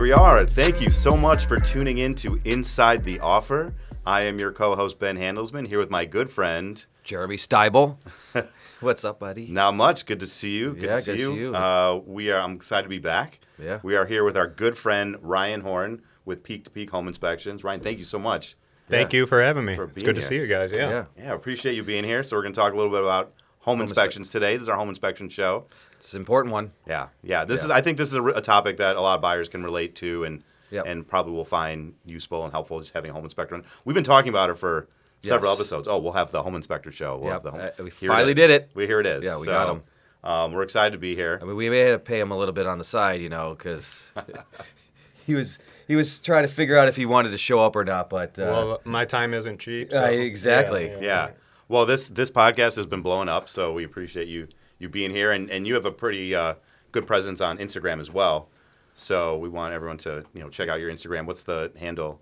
we are. Thank you so much for tuning in to Inside the Offer. I am your co-host, Ben Handelsman, here with my good friend, Jeremy Steibel. What's up, buddy? Not much. Good to see you. Good to see you. I'm excited to be back. Yeah. We are here with our good friend, Ryan Horne, with Peak to Peak Home Inspections. Ryan, thank you so much. Thank you for having me. It's good to see you guys. Yeah, appreciate you being here. So we're going to talk a little bit about home inspections today. This is our home inspection show. It's an important one. Yeah. I think this is a topic that a lot of buyers can relate to and probably will find useful and helpful just having a home inspector. We've been talking about it for several episodes. Oh, we'll have the home inspector show. We finally did it. Here it is. Yeah, we got him. We're excited to be here. I mean, we may have to pay him a little bit on the side, because he was trying to figure out if he wanted to show up or not. But well, my time isn't cheap. So. Exactly. Yeah. Well, this podcast has been blowing up, so we appreciate you being here, and you have a pretty good presence on Instagram as well. So we want everyone to check out your Instagram. What's the handle?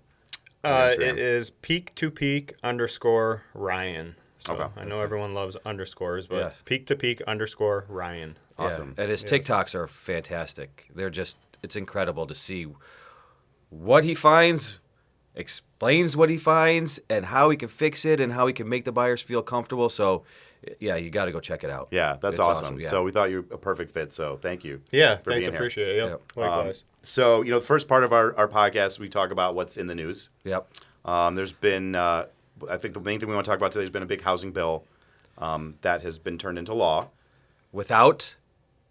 It is peak2peak_Ryan. So okay. I know everyone loves underscores, but peak2peak_Ryan. Awesome. Yeah. And his TikToks are fantastic. It's incredible to see what he finds, explains what he finds, and how he can fix it, and how he can make the buyers feel comfortable. So, yeah, you got to go check it out. Yeah, that's awesome. Yeah. So we thought you were a perfect fit. So thank you. Yeah, for thanks. being Appreciate here. it. Yep. Likewise. So the first part of our podcast, we talk about what's in the news. Yep. There's been, I think the main thing we want to talk about today has been a big housing bill that has been turned into law. Without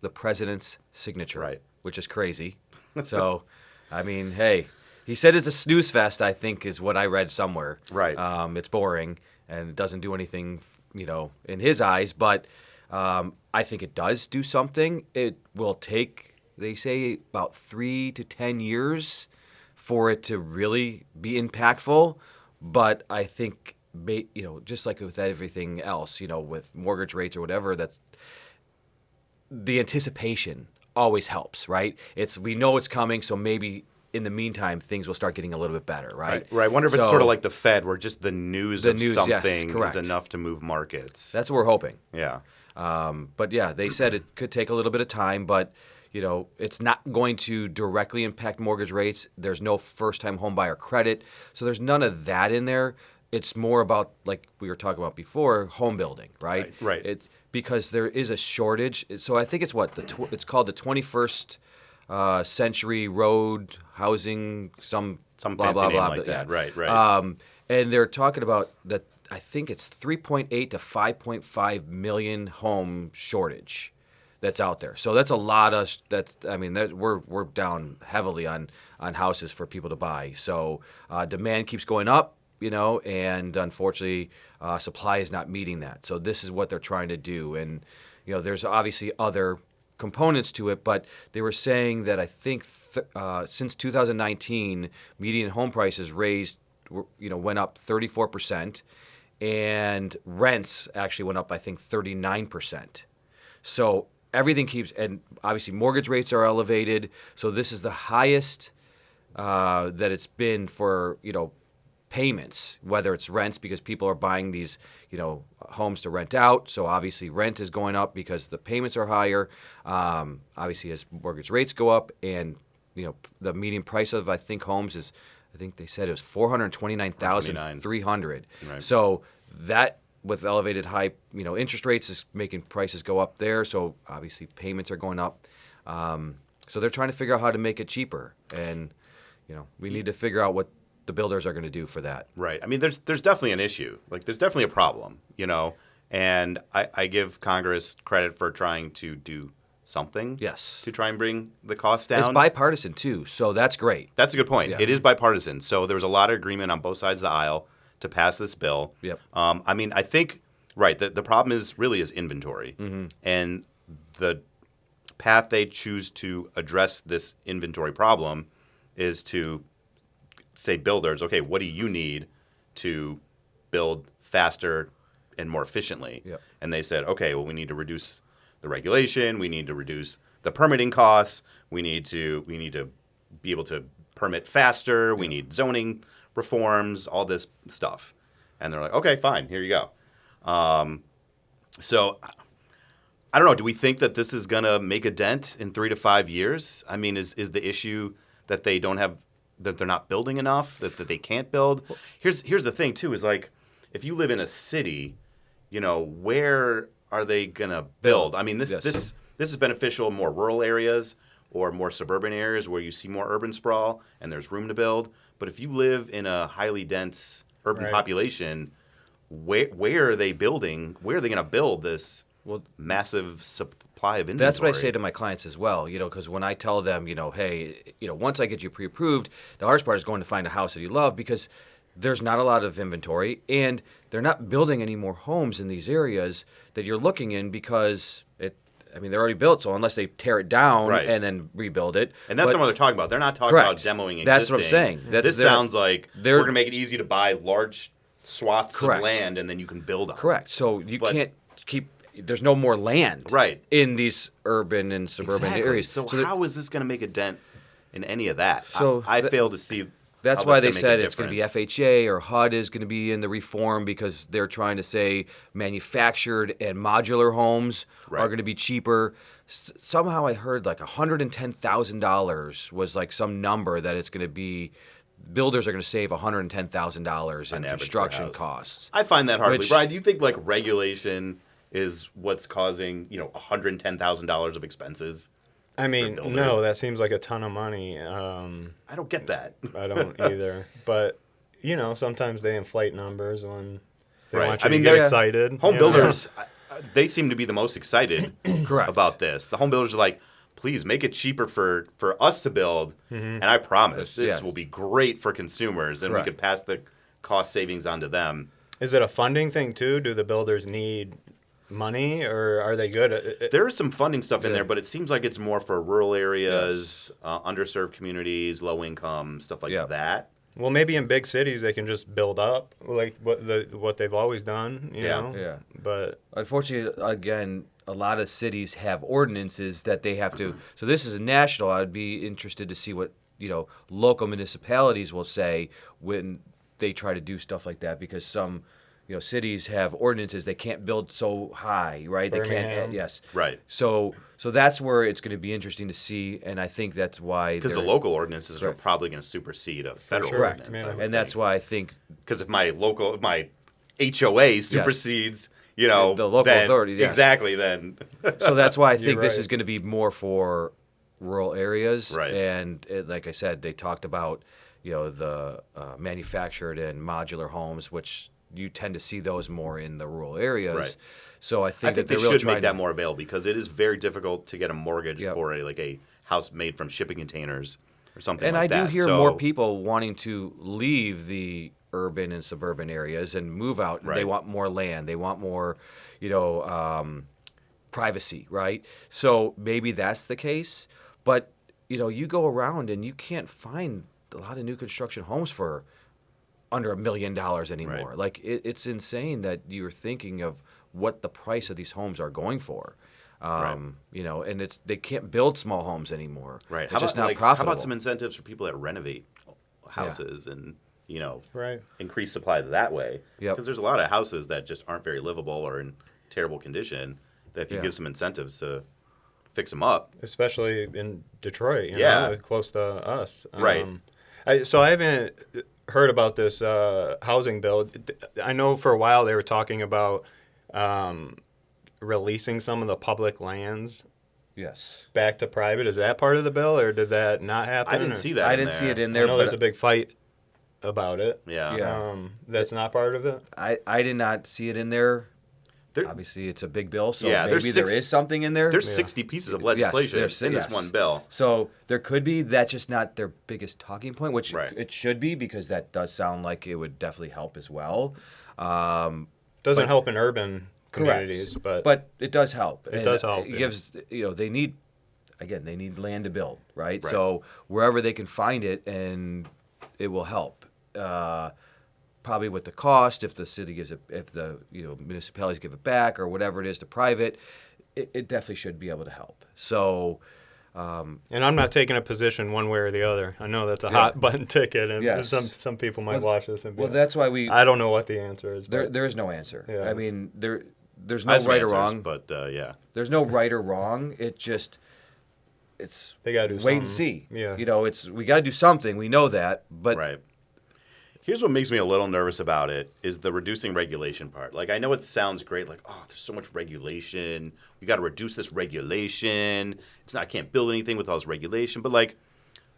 the president's signature. Right. Which is crazy. So, I mean, hey, he said it's a snooze fest, I think, is what I read somewhere. Right. It's boring, and it doesn't do anything, in his eyes. But I think it does do something. It will take, they say, about 3 to 10 years for it to really be impactful. But I think, just like with everything else, with mortgage rates or whatever, that's the anticipation always helps, right? We know it's coming, so maybe in the meantime things will start getting a little bit better, right? Right. I wonder if it's sort of like the Fed, where just the news of something yes, is enough to move markets. That's what we're hoping. Yeah. But yeah, they said it could take a little bit of time, but it's not going to directly impact mortgage rates. There's no first-time home buyer credit, so there's none of that in there. It's more about, like we were talking about before, home building, right? Right. It's because there is a shortage. So I think it's it's called the 21st century road housing, some blah, fancy blah, name blah. like that. Right. And they're talking about that. I think it's 3.8 to 5.5 million home shortage that's out there. So that's a lot of we're down heavily on houses for people to buy. So demand keeps going up. And unfortunately, supply is not meeting that. So this is what they're trying to do. And, there's obviously other components to it, but they were saying that I think since 2019, median home prices went up 34%, and rents actually went up, I think, 39%. So everything and obviously mortgage rates are elevated. So this is the highest that it's been for, payments, whether it's rents, because people are buying these, homes to rent out. So obviously rent is going up because the payments are higher. Obviously as mortgage rates go up, and the median price of, I think, homes is, I think they said it was $429,300. Right. So that, with elevated high, interest rates, is making prices go up there. So obviously payments are going up. So they're trying to figure out how to make it cheaper, and we need to figure out what the builders are going to do for that. Right. I mean, there's definitely an issue. Like, there's definitely a problem, and I give Congress credit for trying to do something. Yes. To try and bring the costs down. It's bipartisan too, so that's great. That's a good point. Yeah. It is bipartisan. So there was a lot of agreement on both sides of the aisle to pass this bill. Yep. I think, right, the problem is inventory. Mm-hmm. And the path they choose to address this inventory problem is to say, builders, okay, what do you need to build faster and more efficiently? Yep. And they said, okay, well, we need to reduce the regulation, we need to reduce the permitting costs, we need to be able to permit faster, we need zoning reforms, all this stuff. And they're like, okay, fine, here you go. So I don't know, do we think that this is going to make a dent in 3 to 5 years? I mean, is the issue that they don't have, that they're not building enough, that they can't build. Here's the thing too, is like, if you live in a city, where are they gonna build? I mean, this is beneficial in more rural areas or more suburban areas where you see more urban sprawl and there's room to build. But if you live in a highly dense urban population, where are they building? Where are they gonna build this massive supply of inventory? That's what I say to my clients as well, because when I tell them, hey, once I get you pre-approved, the hardest part is going to find a house that you love, because there's not a lot of inventory, and they're not building any more homes in these areas that you're looking in, because they're already built, so unless they tear it down and then rebuild it. And that's not what they're talking about. They're not talking about demoing existing. That's what I'm saying. This sounds like we're going to make it easy to buy large swaths of land, and then you can build on it. Correct. So you can't keep... There's no more land in these urban and suburban areas. So how is this going to make a dent in any of that? So I fail to see. That's why they said it's going to be FHA or HUD is going to be in the reform, because they're trying to say manufactured and modular homes are going to be cheaper. Somehow I heard like $110,000 was like some number that it's going to be. Builders are going to save $110,000 in construction costs. I find that hard to believe. Brian, do you think like regulation is what's causing $110,000 of expenses? I mean, no, that seems like a ton of money. I don't get that. I don't either. But sometimes they inflate numbers when they want you to get excited. Home builders, they seem to be the most excited about this. The home builders are like, please make it cheaper for us to build, and I promise this will be great for consumers, and we could pass the cost savings on to them. Is it a funding thing too? Do the builders need money, or are they good at it? There is some funding stuff in there, but it seems like it's more for rural areas, underserved communities, low income, stuff like that. Well, maybe in big cities they can just build up like what they've always done, you know? Yeah. But unfortunately, again, a lot of cities have ordinances that they have to. So this is a national. I'd be interested to see what local municipalities will say when they try to do stuff like that, because some cities have ordinances they can't build so high, right? Birmingham. They can't. Right. So that's where it's going to be interesting to see, and I think that's why because the local ordinances are probably going to supersede a federal ordinance. And that's why I think because if my HOA supersedes, the local authority, exactly. Then so that's why I think this is going to be more for rural areas, right? And like I said, they talked about the manufactured and modular homes, which you tend to see those more in the rural areas. Right. So I think they should make that more available, because it is very difficult to get a mortgage for a house made from shipping containers or something like that. And I do hear more people wanting to leave the urban and suburban areas and move out. Right. They want more land. They want more, privacy, right? So maybe that's the case. But, you go around and you can't find a lot of new construction homes for under $1 million anymore. Right. Like it's insane that you're thinking of what the price of these homes are going for. And they can't build small homes anymore. Right. It's just not profitable. How about some incentives for people that renovate houses and increase supply that way? Because there's a lot of houses that just aren't very livable or in terrible condition. That if you give some incentives to fix them up, especially in Detroit, close to us, right? So I haven't heard about this housing bill. I know for a while they were talking about releasing some of the public lands back to private. Is that part of the bill, or did that not happen? I didn't see that. I didn't see it in there. I know there's a big fight about it. Yeah. That's not part of it? I did not see it in there. Obviously, it's a big bill, so maybe there is something in there. There's 60 pieces of legislation in this one bill. So there could be. That's just not their biggest talking point, which it should be, because that does sound like it would definitely help as well. Doesn't help in urban communities, but it does help. It does help. It gives they need land to build, right? So wherever they can find it, and it will help. Probably with the cost, if the city gives it, if the municipalities give it back, or whatever it is to private, it definitely should be able to help. So, and I'm not taking a position one way or the other. I know that's a hot button ticket, and some people might watch this and be that's why I don't know what the answer is. There is no answer. Yeah. I mean, there's no right or wrong. But there's no right or wrong. It just it's they got to do wait something. and see. Yeah. We got to do something. We know that, but Right. Here's what makes me a little nervous about it is the reducing regulation part. Like, I know it sounds great, like, oh, there's so much regulation. We got to reduce this regulation. I can't build anything with all this regulation. But, like,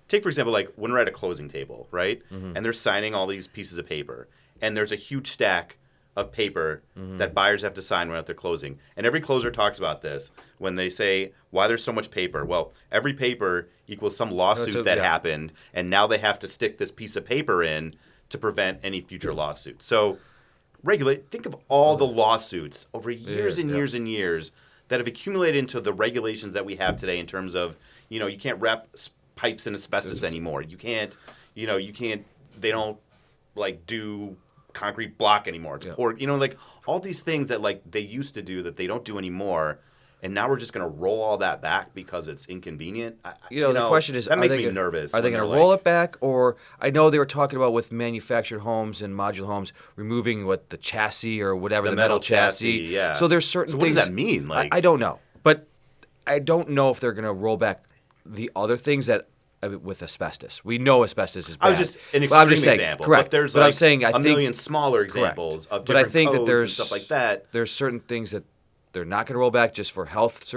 take, for example, like, when we're at a closing table, right? And they're signing all these pieces of paper. And there's a huge stack of paper that buyers have to sign when at their closing. And every closer talks about this when they say, why there's so much paper. Well, every paper equals some lawsuit that happened. And now they have to stick this piece of paper in to prevent any future lawsuits. So think of all the lawsuits over years and years and years that have accumulated into the regulations that we have today in terms of, you can't wrap pipes in asbestos anymore. You can't, they don't like do concrete block anymore. It's poured, like all these things that like they used to do that they don't do anymore. And now we're just going to roll all that back because it's inconvenient. The question is, that makes me nervous. Are they going to roll it back, or I know they were talking about with manufactured homes and modular homes removing the chassis or whatever the metal chassis. Yeah. So there's certain things. What does that mean? Like I don't know, but I don't know if they're going to roll back the other things that. With asbestos, we know asbestos is bad. I was just an extreme example, correct. But there's I'm saying, a million smaller examples of different but I think codes that there's and stuff like that. There's certain things that they're not going to roll back just for health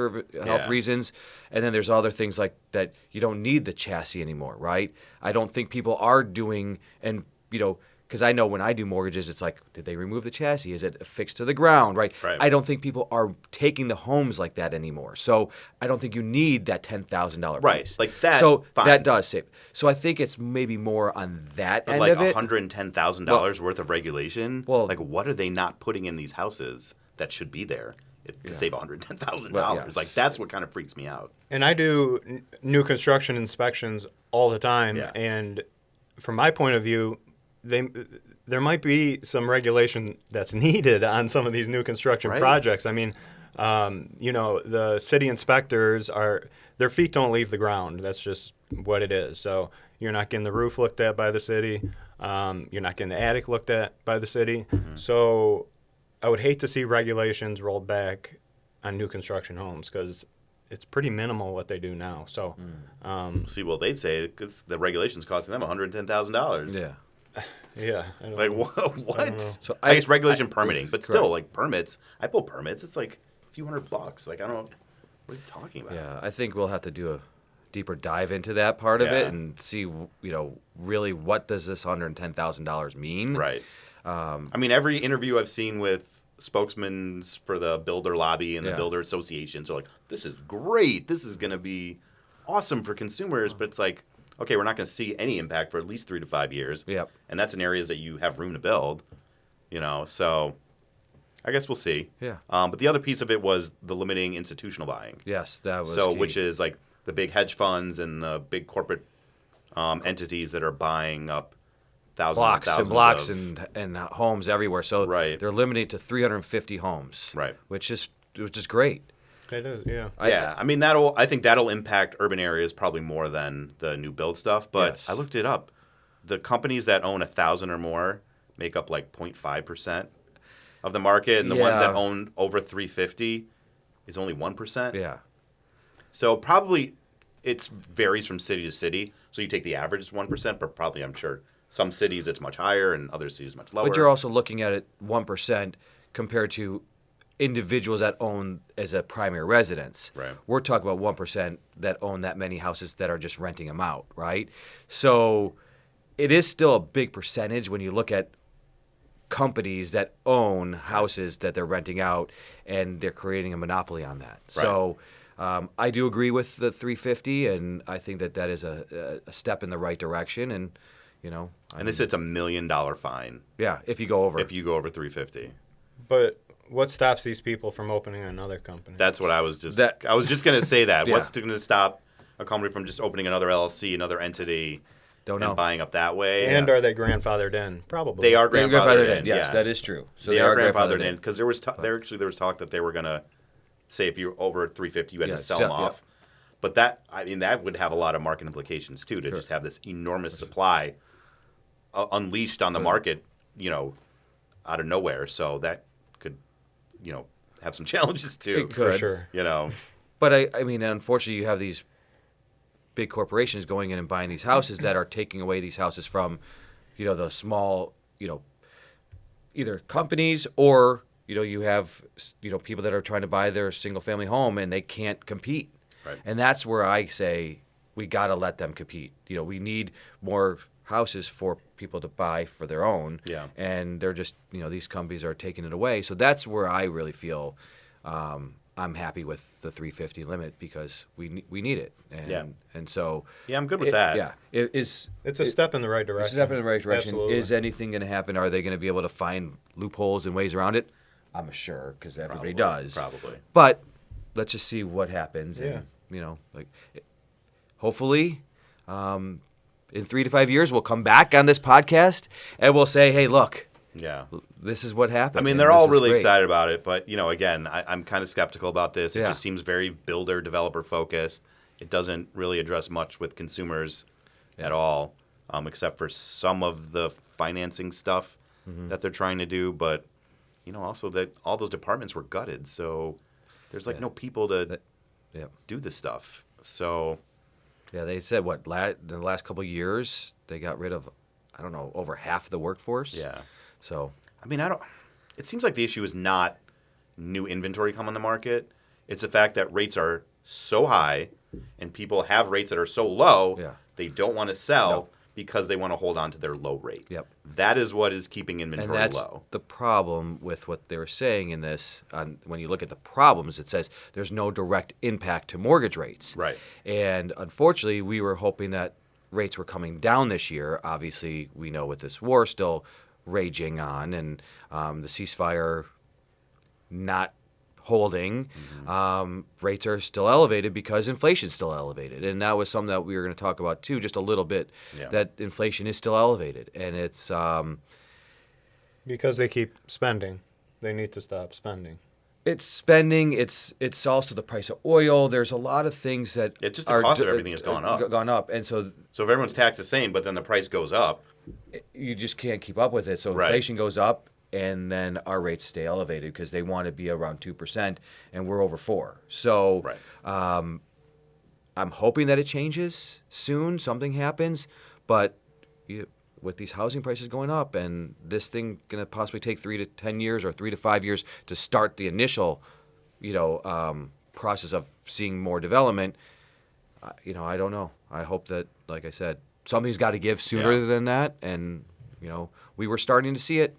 reasons, and then there's other things like that you don't need the chassis anymore, right? I don't think people are doing, and because I know when I do mortgages, it's like, did they remove the chassis? Is it affixed to the ground, right? I don't think people are taking the homes like that anymore. So I don't think you need that $10,000 right, piece. like that. So fine. that does save. So I think it's maybe more on that end like of it. $110,000 worth of regulation. Well, like what are they not putting in these houses that should be there to save $110,000? Like that's what kind of freaks me out. And I do new construction inspections all the time, and from my point of view, there might be some regulation that's needed on some of these new construction projects. I mean, the city inspectors their feet don't leave the ground. That's just what it is. So you're not getting the roof looked at by the city. You're not getting the attic looked at by the city. So I would hate to see regulations rolled back on new construction homes because it's pretty minimal what they do now. So see, well, they'd say because the regulations costing them $110,000. Yeah. Like what? So I guess regulation permitting, but still, like permits. I pull permits. It's like a few $100. Like I don't. What are you talking about? Yeah, I think we'll have to do a deeper dive into that part of it and see, really what does this $110,000 mean? Right. I mean, every interview I've seen with spokesmen for the builder lobby and the builder associations are like, "This is great. This is going to be awesome for consumers," but it's like. Okay, we're not going to see any impact for at least 3 to 5 years. Yep. And that's in areas that you have room to build, so I guess we'll see. Yeah. But the other piece of it was the limiting institutional buying. Yes, that was key. Which is like the big hedge funds and the big corporate entities that are buying up blocks and homes everywhere. So they're limited to 350 homes. Right. Which is great. It is, yeah. I mean, I think that'll impact urban areas probably more than the new build stuff. But I looked it up. The companies that own 1,000 or more make up like 0.5% of the market, and the ones that own over 350 is only 1%. Yeah. So probably it varies from city to city. So you take the average is 1%, but probably I'm sure some cities it's much higher and other cities much lower. But you're also looking at it 1% compared to individuals that own as a primary residence. Right. We're talking about 1% that own that many houses that are just renting them out, right? So it is still a big percentage when you look at companies that own houses that they're renting out, and they're creating a monopoly on that. Right. So I do agree with the 350, and I think that is a step in the right direction. And and they said it's $1 million fine. Yeah, if you go over 350. But what stops these people from opening another company? That's what I was just going to say that. Yeah. What's going to stop a company from just opening another LLC, another entity, Don't know. and buying up that way? And are they grandfathered in? Probably. They are grandfathered in. Yes, that is true. So they are grandfathered in because there was talk that they were going to say if you're over 350, you had to sell them off. But that would have a lot of market implications too, to just have this enormous supply unleashed on the market, out of nowhere. So that could, have some challenges too. It could. For sure. But I mean, unfortunately, you have these big corporations going in and buying these houses that are taking away these houses from, the small, either companies or, you have, people that are trying to buy their single family home and they can't compete. Right. And that's where I say we got to let them compete. We need more houses for people to buy for their own. Yeah. And they're just, these companies are taking it away. So that's where I really feel I'm happy with the 350 limit because we need it. And so yeah, I'm good with that. Yeah, it's a step in the right direction. It's a step in the right direction. Absolutely. Is anything going to happen? Are they going to be able to find loopholes and ways around it? I'm sure because everybody does. Probably. But let's just see what happens. Yeah. And, hopefully, in 3 to 5 years, we'll come back on this podcast and we'll say, hey, look. Yeah. This is what happened. I mean, they're all really excited about it, but, again, I'm kind of skeptical about this. It just seems very builder, developer focused. It doesn't really address much with consumers at all, except for some of the financing stuff that they're trying to do. But, also that all those departments were gutted, so there's no people to do this stuff. So, yeah, they said in the last couple of years they got rid of, I don't know, over half the workforce. Yeah. So, I mean, it seems like the issue is not new inventory come on the market. It's the fact that rates are so high and people have rates that are so low, they don't want to sell because they want to hold on to their low rate. Yep. That is what is keeping inventory low. And that's the problem with what they were saying in this. When you look at the problems, it says there's no direct impact to mortgage rates. Right. And unfortunately, we were hoping that rates were coming down this year. Obviously, we know with this war still raging on and the ceasefire not holding, rates are still elevated because inflation's still elevated. And that was something that we were going to talk about too, just a little bit, that inflation is still elevated. And it's... because they keep spending. They need to stop spending. It's spending. It's also the price of oil. There's a lot of things that... It's just the cost of everything has gone up. Gone up. And so if everyone's taxed the same, but then the price goes up... You just can't keep up with it. So inflation goes up, and then our rates stay elevated because they want to be around 2%, and we're over 4%. So I'm hoping that it changes soon, something happens, but with these housing prices going up and this thing going to possibly take 3 to 10 years or 3 to 5 years to start the initial, process of seeing more development, I don't know. I hope that, like I said, something's got to give sooner than that, and we were starting to see it.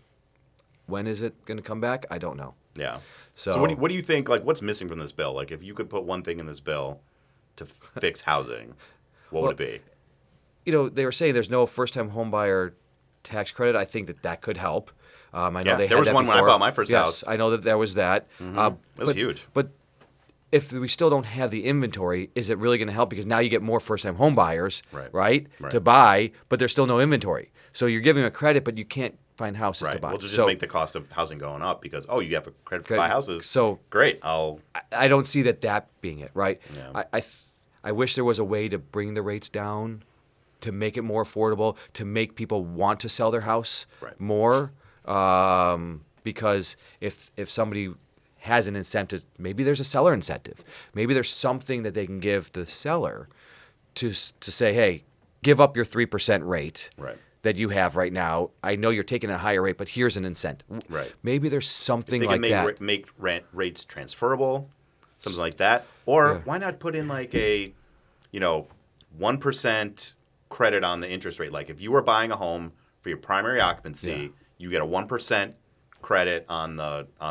When is it going to come back? I don't know. Yeah. So what do you think? What's missing from this bill? If you could put one thing in this bill to fix housing, what would it be? They were saying there's no first-time homebuyer tax credit. I think that could help. I know they had there was that one before. when I bought my first house. I know that there was that. It was huge. But if we still don't have the inventory, is it really going to help? Because now you get more first-time home buyers, right, to buy, but there's still no inventory. So you're giving them a credit, but you can't find houses to buy. We'll just make the cost of housing going up because, you have a credit to buy houses. So great. I don't see that being it, right? Yeah. I wish there was a way to bring the rates down, to make it more affordable, to make people want to sell their house more. Because if somebody has an incentive, maybe there's a seller incentive. Maybe there's something that they can give the seller to say, hey, give up your 3% rate that you have right now. I know you're taking a higher rate, but here's an incentive. Right. Maybe there's something like that. They can make rates transferable, something like that. Or why not put in a 1% credit on the interest rate? If you were buying a home for your primary occupancy, you get a 1% credit on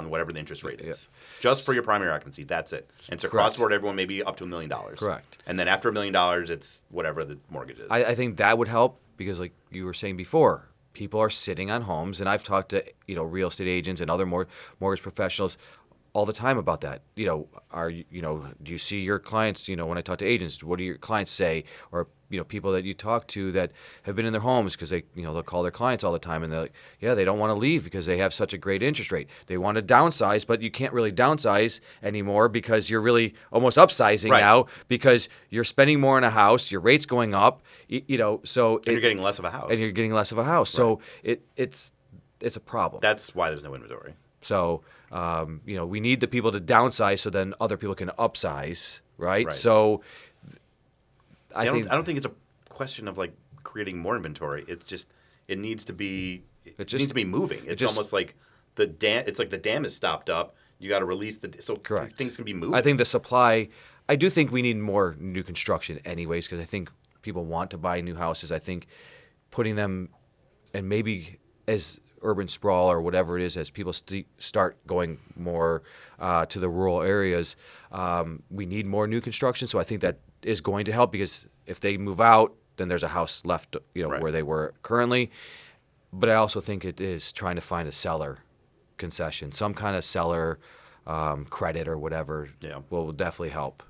whatever the interest rate is, just for your primary occupancy. That's it. And it's across the board, everyone maybe up to $1 million. Correct. And then after $1 million, it's whatever the mortgage is. I think that would help because, like you were saying before, people are sitting on homes, and I've talked to real estate agents and other mortgage professionals all the time about that. Do you see your clients? When I talk to agents, what do your clients say? Or people that you talk to that have been in their homes because they they'll call their clients all the time and they're like, they don't want to leave because they have such a great interest rate. They want to downsize, but you can't really downsize anymore because you're really almost upsizing now because you're spending more on a house, your rate's going up, so you're getting less of a house. And you're getting less of a house. So it's a problem. That's why there's no inventory. So, we need the people to downsize so then other people can upsize, right? Right. So I don't think it's a question of like creating more inventory. It's just it needs to be needs to be moving. It's almost like the dam. It's like the dam is stopped up. You got to release Correct. things can be moving. I think the supply. I do think we need more new construction, anyways, because I think people want to buy new houses. I think putting them, and maybe as urban sprawl or whatever it is, as people start going more to the rural areas, we need more new construction. So I think that is going to help, because if they move out, then there's a house left, Right. where they were currently. But I also think it is trying to find a seller concession, some kind of seller credit or whatever. Yeah. will definitely help.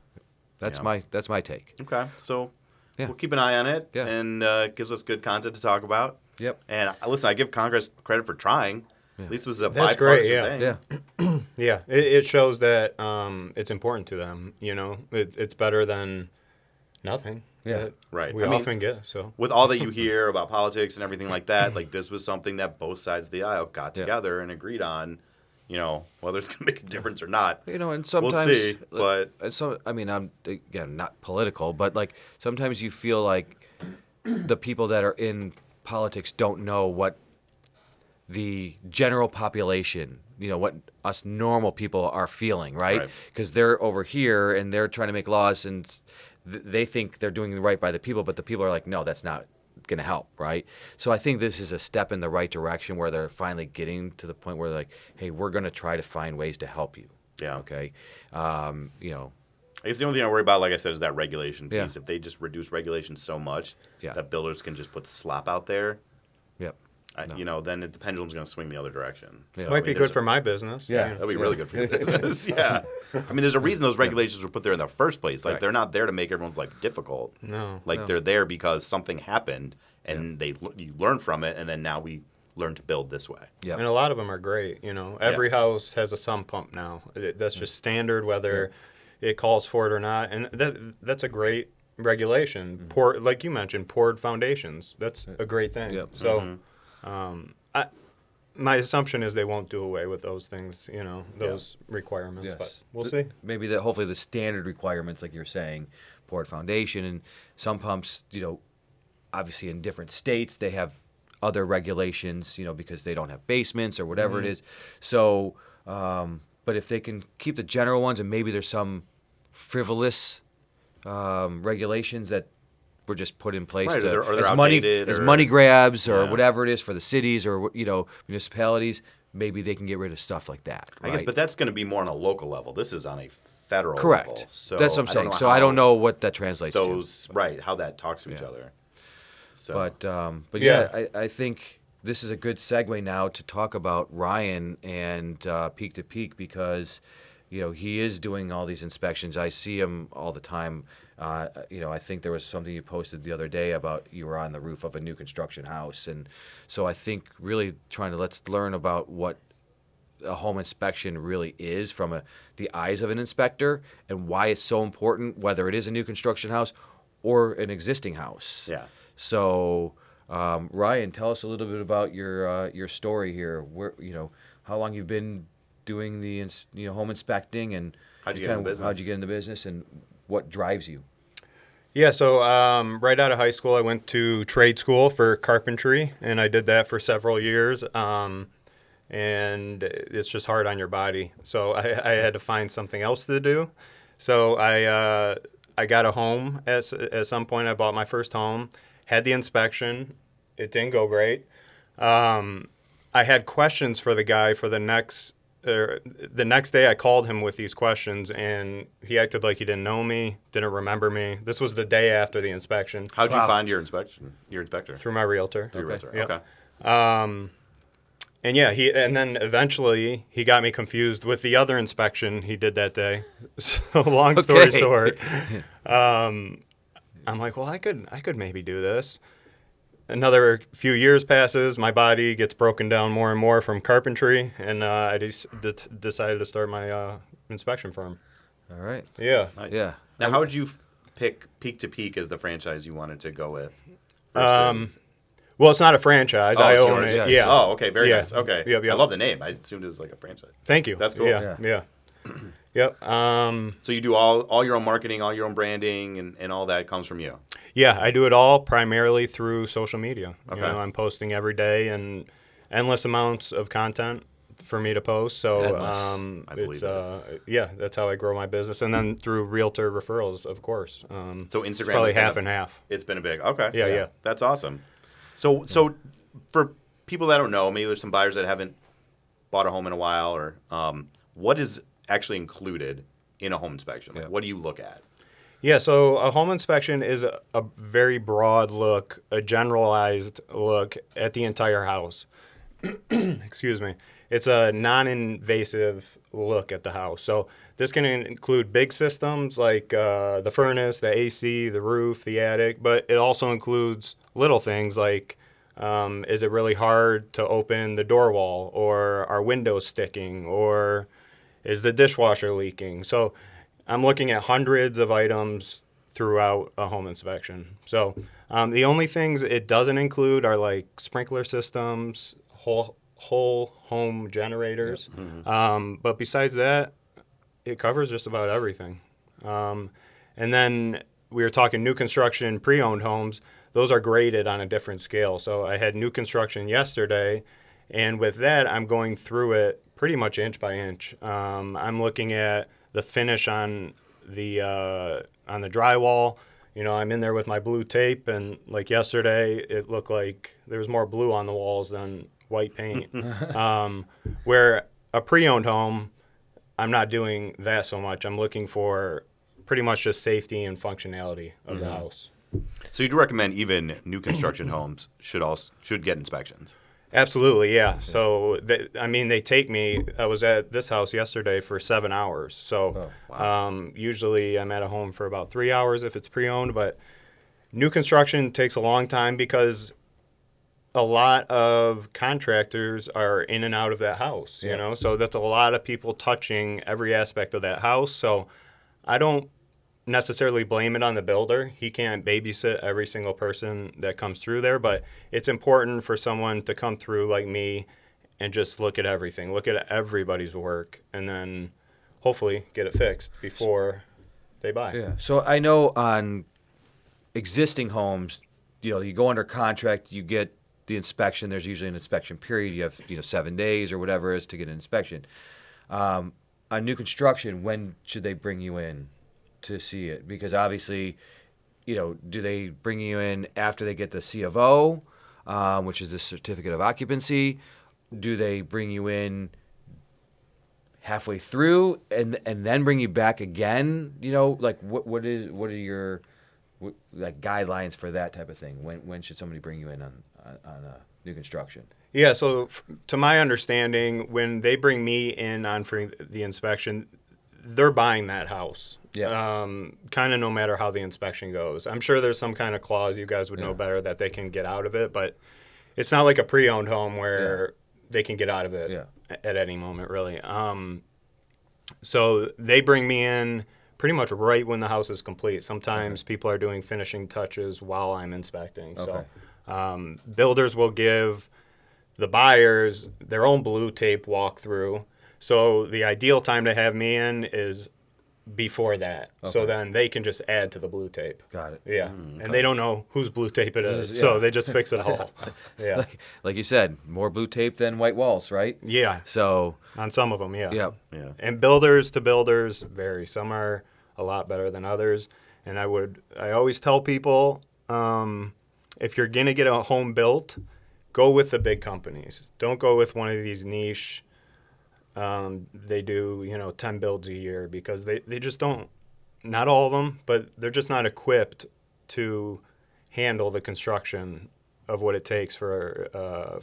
That's Yeah. my take. Okay, so Yeah. we'll keep an eye on it, Yeah. and gives us good content to talk about. Yep. And listen, I give Congress credit for trying. At least it was a That's great, bipartisan yeah. thing. Yeah. Yeah, it shows that it's important to them. It's better than nothing. Yeah. that Right. We I mean, often get so. With all that you hear about politics and everything like that, like this was something that both sides of the aisle got Yeah. together and agreed on. Whether it's going to make a difference or not. And sometimes we'll see. But I'm again not political, but like sometimes you feel like the people that are in politics don't know what the general population, what us normal people are feeling, right? Right. Because they're over here and they're trying to make laws, and they think they're doing right by the people, but the people are like, no, that's not going to help, right? So I think this is a step in the right direction, where they're finally getting to the point where they're like, hey, we're going to try to find ways to help you. Yeah. Okay. I guess the only thing I worry about, like I said, is that regulation piece. Yeah. If they just reduce regulation so much Yeah. that builders can just put slop out there, Yep. then the pendulum's going to swing the other direction. Yeah. So, Might be good for my business. Yeah. That'd be really good for your business. Yeah. I mean, there's a reason those regulations were put there in the first place. Like, Correct. they're not there to make everyone's life difficult. No. Like, No. they're there because something happened, and you learn from it, and then now we learn to build this way. Yep. And a lot of them are great. Every house has a sump pump now. That's just standard, whether it calls for it or not. And that's a great regulation. Like you mentioned, poured foundations. That's a great thing. Yep. So, my assumption is they won't do away with those things. Those requirements. Yes. But we'll see. Maybe hopefully the standard requirements, like you're saying, poured foundation, and some pumps, obviously in different states they have other regulations, because they don't have basements or whatever it is. So, but if they can keep the general ones, and maybe there's some frivolous regulations that were just put in place Right, to, or they're as money outdated, as or- money grabs or Yeah. whatever it is for the cities or municipalities. Maybe they can get rid of stuff like that. I guess, right? but that's going to be more on a local level. This is on a federal Correct. level. So That's what I'm I don't saying. know So I how don't know what that translates to. how that talks to each Yeah. other. So, But Yeah. I think this is a good segue now to talk about Ryan and Peak to Peak, because he is doing all these inspections. I see him all the time. I think there was something you posted the other day about you were on the roof of a new construction house, and so I think really let's learn about what a home inspection really is from the eyes of an inspector, and why it's so important, whether it is a new construction house or an existing house. yeah. So, Ryan, tell us a little bit about your story here. Where how long you've been doing the home inspecting, and How'd you get in the business? How'd you get in the business, and what drives you? Yeah, so right out of high school, I went to trade school for carpentry, and I did that for several years. And it's just hard on your body, so I had to find something else to do. So I got a home at some point. I bought my first home, had the inspection. It didn't go great. I had questions for the guy for the next day. I called him with these questions, and he acted like he didn't know me, didn't remember me. This was the day after the inspection. How'd you Wow. find your inspector? Through my realtor. Through your realtor. Yep. Okay. And yeah, and then eventually he got me confused with the other inspection he did that day. So long story Okay. short, I'm like, well, I could maybe do this. Another few years passes, my body gets broken down more and more from carpentry, and I decided to start my inspection firm. All right. Yeah. Nice. Yeah. Now, how would you pick Peak to Peak as the franchise you wanted to go with? Well, it's not a franchise. I it's own yours. it. Yeah. Yeah. Oh, okay. Very Yeah. nice. Okay. Yep, yep. I love the name. I assumed it was like a franchise. Thank you. That's cool. Yeah. Yep. So you do all your own marketing, all your own branding, and all that comes from you. Yeah, I do it all primarily through social media. Okay. I'm posting every day and endless amounts of content for me to post. So Endless. I believe it. yeah, that's how I grow my business. And then through realtor referrals, of course. So Instagram it's probably has been half and half. It's been a big okay. Yeah. That's awesome. So for people that don't know, maybe there's some buyers that haven't bought a home in a while, or what is actually included in a home inspection? Like, what do you look at? Yeah, so a home inspection is a very broad look, a generalized look at the entire house. Excuse me. It's a non-invasive look at the house. So this can include big systems like the furnace, the AC, the roof, the attic, but it also includes little things like is it really hard to open the door wall, or are windows sticking, or is the dishwasher leaking? So I'm looking at hundreds of items throughout a home inspection. So the only things it doesn't include are like sprinkler systems, whole home generators. Yep. Mm-hmm. But besides that, it covers just about everything. And then we were talking new construction and pre-owned homes. Those are graded on a different scale. So I had new construction yesterday, and with that, I'm going through it pretty much inch by inch. I'm looking at the finish on the drywall. I'm in there with my blue tape, and like yesterday, it looked like there was more blue on the walls than white paint. Where a pre-owned home, I'm not doing that so much. I'm looking for pretty much just safety and functionality of the house. So you do recommend even new construction homes should get inspections? Absolutely, yeah. So, they take me. I was at this house yesterday for 7 hours. So, usually I'm at a home for about 3 hours if it's pre-owned. But new construction takes a long time because a lot of contractors are in and out of that house. So that's a lot of people touching every aspect of that house. So, I don't necessarily blame it on the builder. He can't babysit every single person that comes through there, but it's important for someone to come through like me and just look at everything, look at everybody's work, and then hopefully get it fixed before they buy. Yeah. So I know on existing homes, you go under contract, you get the inspection. There's usually an inspection period. You have 7 days or whatever it is to get an inspection. On new construction, when should they bring you in to see it? Because obviously, do they bring you in after they get the C of O, which is the certificate of occupancy? Do they bring you in halfway through and then bring you back again? Like what are your like guidelines for that type of thing? When should somebody bring you in on new construction? Yeah. So to my understanding, when they bring me in on for the inspection, they're buying that house. Yeah. Kind of no matter how the inspection goes. I'm sure there's some kind of clause, you guys would know better, that they can get out of it, but it's not like a pre-owned home where they can get out of it at any moment, really. So they bring me in pretty much right when the house is complete. Sometimes people are doing finishing touches while I'm inspecting. Okay. So builders will give the buyers their own blue tape walkthrough. So the ideal time to have me in is before that. Okay. So then they can just add to the blue tape. Got it. Yeah. Okay. And they don't know whose blue tape it is. So they just fix it all. Yeah. Like you said, more blue tape than white walls, right? Yeah. So On some of them, yeah. yeah. And builders to builders vary. Some are a lot better than others. And I always tell people, if you're going to get a home built, go with the big companies. Don't go with one of these niche. They do, 10 builds a year, because they just don't, not all of them, but they're just not equipped to handle the construction of what it takes for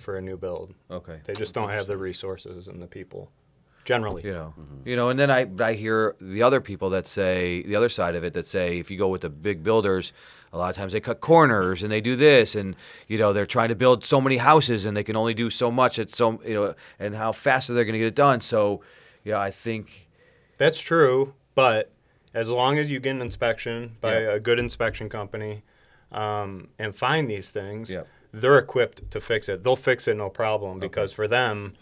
a new build. Okay. They just don't have the resources and the people, generally. And then I hear the other people that say, the other side of it, that say if you go with the big builders, a lot of times they cut corners and they do this, and they're trying to build so many houses and they can only do so much at and how fast are they going to get it done? So, I think that's true, but as long as you get an inspection by a good inspection company, and find these things, they're equipped to fix it. They'll fix it no problem, because for them,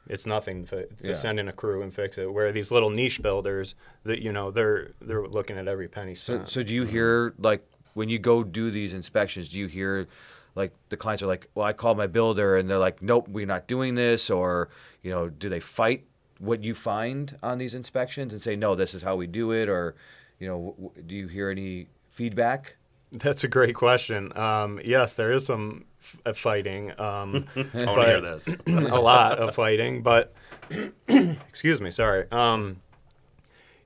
it's nothing to send in a crew and fix it. Where these little niche builders, that they're looking at every penny spent. So do you hear, like, when you go do these inspections, do you hear, like, the clients are like, well, I called my builder and they're like, nope, we're not doing this, or do they fight what you find on these inspections and say, no, this is how we do it, or do you hear any feedback? That's a great question. Yes, there is some fighting. I want to hear this. A lot of fighting, but excuse me, sorry.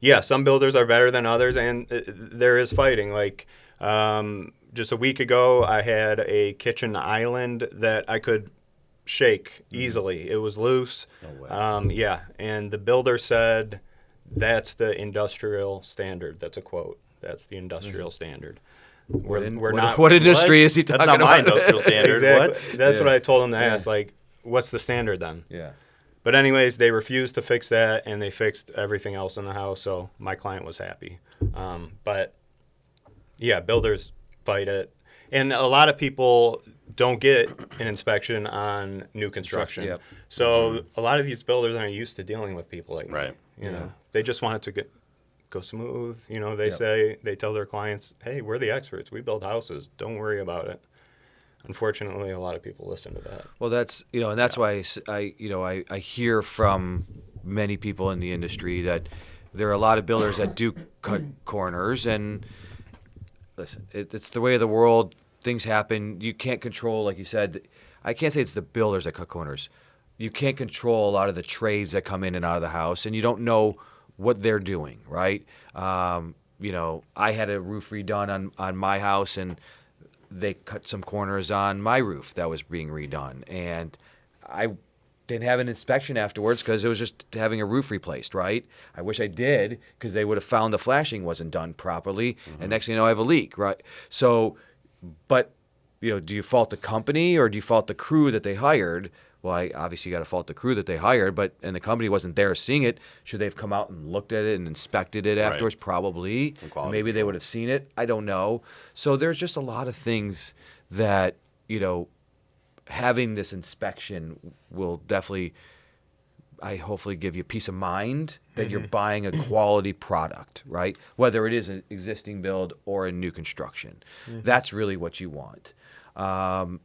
Yeah, some builders are better than others, and there is fighting. Like just a week ago, I had a kitchen island that I could shake easily. It was loose. No way. Yeah, and the builder said that's the industrial standard. That's a quote. That's the industrial standard. We're not. What industry is he talking That's not about? my industrial standard. Exactly. What? That's what I told him to ask. Like, what's the standard then? Yeah. But anyways, they refused to fix that, and they fixed everything else in the house. So my client was happy. But yeah, builders fight it, and a lot of people don't get an inspection on new construction. Yep. So a lot of these builders aren't used to dealing with people like Right. that. They just want it to go smooth. They tell their clients, hey, we're the experts. We build houses. Don't worry about it. Unfortunately, a lot of people listen to that. Well, that's and that's why I hear from many people in the industry that there are a lot of builders that do cut corners, and listen, it's the way of the world. Things happen. You can't control, like you said. I can't say it's the builders that cut corners. You can't control a lot of the trades that come in and out of the house, and you don't know what they're doing, right? I had a roof redone on my house, and they cut some corners on my roof that was being redone, and I didn't have an inspection afterwards because it was just having a roof replaced, right? I wish I did, because they would have found the flashing wasn't done properly, and next thing you know, I have a leak, right? So, but do you fault the company or do you fault the crew that they hired? Well, I obviously got to fault the crew that they hired, and the company wasn't there seeing it. Should they have come out and looked at it and inspected it afterwards? Probably. Maybe they would have seen it. I don't know. So there's just a lot of things that, having this inspection will definitely, hopefully give you peace of mind that you're buying a quality product, right? Whether it is an existing build or a new construction. That's really what you want.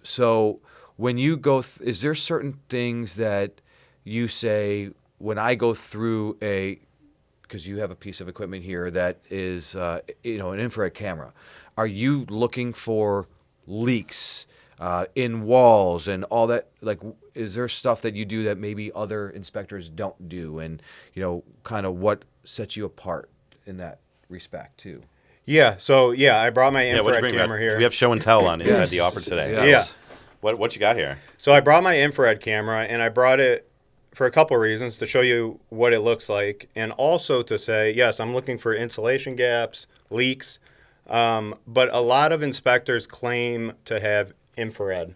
So when you go, is there certain things that you say, when I go through because you have a piece of equipment here that is, an infrared camera, are you looking for leaks in walls and all that? Like, is there stuff that you do that maybe other inspectors don't do? And, kind of what sets you apart in that respect too? Yeah. So, I brought my infrared camera here. We have show and tell on Inside the Offer today. Yes. Yeah. What you got here? So I brought my infrared camera, and I brought it for a couple of reasons: to show you what it looks like, and also to say, yes, I'm looking for insulation gaps, leaks. But a lot of inspectors claim to have infrared,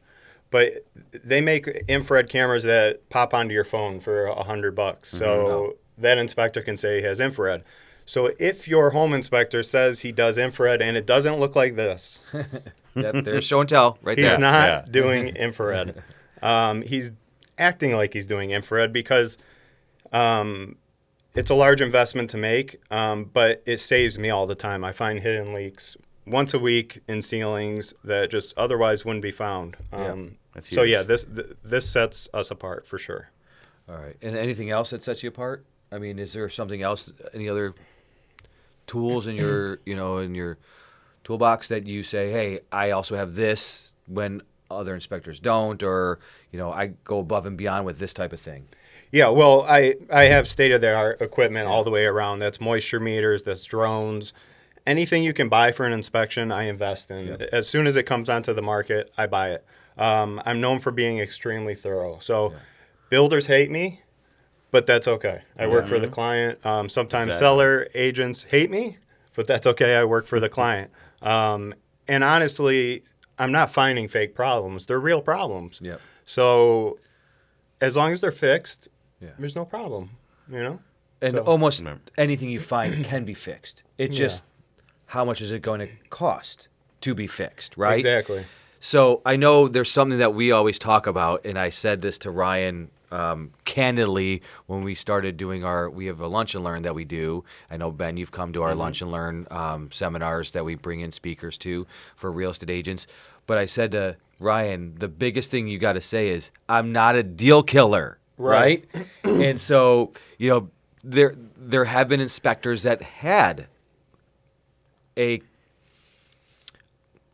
but they make infrared cameras that pop onto your phone for $100. So that inspector can say he has infrared. So if your home inspector says he does infrared and it doesn't look like this, Yep, there's show and tell right there. he's not doing infrared. He's acting like he's doing infrared because it's a large investment to make, but it saves me all the time. I find hidden leaks once a week in ceilings that just otherwise wouldn't be found. That's So huge. this sets us apart for sure. All right. And anything else that sets you apart? I mean, is there something else, any other tools in your, in your toolbox that you say, hey, I also have this when other inspectors don't, or, I go above and beyond with this type of thing? Yeah, well, I have state-of-the-art equipment all the way around. That's moisture meters, that's drones. Anything you can buy for an inspection, I invest in. Yep. As soon as it comes onto the market, I buy it. I'm known for being extremely thorough. So builders hate me, but that's okay. I work for the client. Sometimes seller agents hate me, but that's okay. I work for the client. And honestly, I'm not finding fake problems. They're real problems. Yep. So as long as they're fixed, there's no problem, And So- almost anything you find can be fixed. It's just, how much is it going to cost to be fixed, right? Exactly. So I know there's something that we always talk about, and I said this to Ryan candidly, when we started doing we have a lunch and learn that we do. I know, Ben, you've come to our lunch and learn seminars that we bring in speakers to for real estate agents. But I said to Ryan, the biggest thing you got to say is, I'm not a deal killer, right? And so, there have been inspectors that had a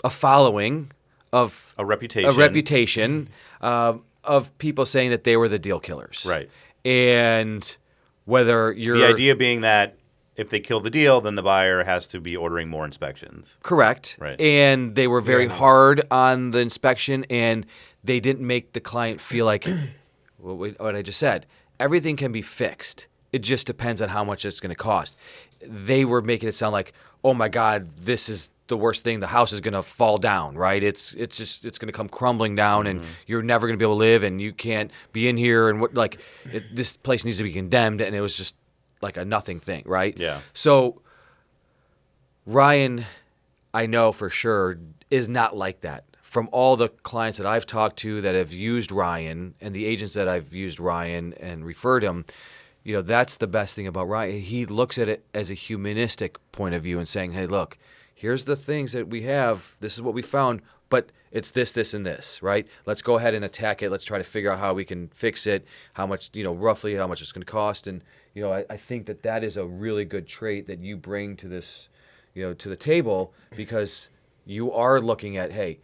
following of A reputation. Of people saying that they were the deal killers. Right. And whether you're... The idea being that if they kill the deal, then the buyer has to be ordering more inspections. Correct. Right. And they were very hard on the inspection, and they didn't make the client feel like what I just said. Everything can be fixed. It just depends on how much it's going to cost. They were making it sound like, oh my God, this is the worst thing. The house is going to fall down, right? It's going to come crumbling down, and you're never going to be able to live, and you can't be in here, and this place needs to be condemned. And it was just like a nothing thing, right? Yeah. So Ryan, I know for sure, is not like that. From all the clients that I've talked to that have used Ryan, and the agents that I've used Ryan and referred him, that's the best thing about Ryan. He looks at it as a humanistic point of view and saying, hey, look, here's the things that we have. This is what we found, but it's this, this, and this, right? Let's go ahead and attack it. Let's try to figure out how we can fix it, how much, roughly how much it's going to cost. And, I think that is a really good trait that you bring to this, to the table, because you are looking at, hey,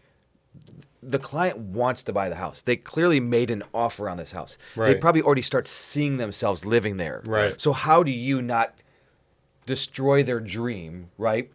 the client wants to buy the house. They clearly made an offer on this house. Right. They probably already start seeing themselves living there. Right. So how do you not destroy their dream, right?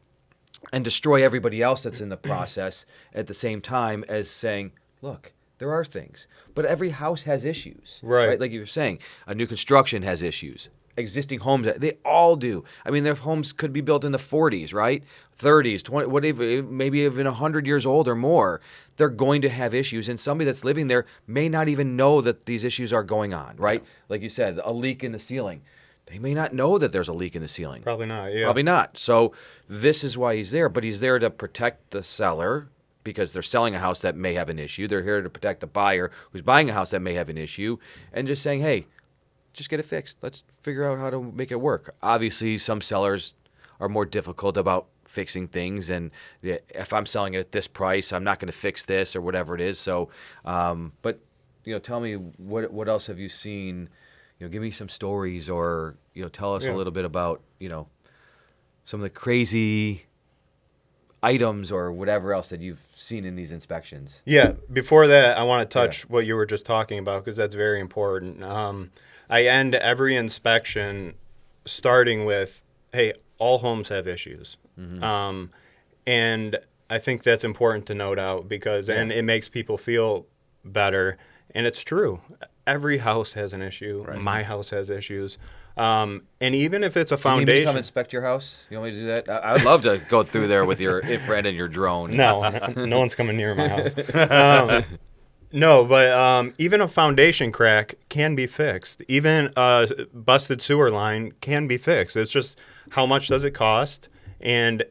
And destroy everybody else that's in the process at the same time as saying, look, there are things. But every house has issues. Right. Like you were saying, a new construction has issues. Existing homes, they all do. I mean, their homes could be built in the 40s, right? 30s, 20, whatever, maybe even 100 years old or more. They're going to have issues. And somebody that's living there may not even know that these issues are going on, right? Yeah. Like you said, a leak in the ceiling. They may not know that there's a leak in the ceiling. Probably not, yeah. Probably not. So this is why he's there. But he's there to protect the seller because they're selling a house that may have an issue. They're here to protect the buyer who's buying a house that may have an issue. And just saying, hey, just get it fixed. Let's figure out how to make it work. Obviously, some sellers are more difficult about fixing things. And if I'm selling it at this price, I'm not going to fix this or whatever it is. So, but, tell me, what else have you seen? Give me some stories, or tell us a little bit about some of the crazy items or whatever else that you've seen in these inspections. Yeah. Before that, I want to touch what you were just talking about, because that's very important. I end every inspection starting with, hey, all homes have issues. Mm-hmm. And I think that's important to note out because and it makes people feel better. And it's true. Every house has an issue. Right. My house has issues. And even if it's a foundation. Can you come inspect your house? You want me to do that? I would love to go through there with your infrared and your drone. No one's coming near my house. No, but even a foundation crack can be fixed. Even a busted sewer line can be fixed. It's just how much does it cost? And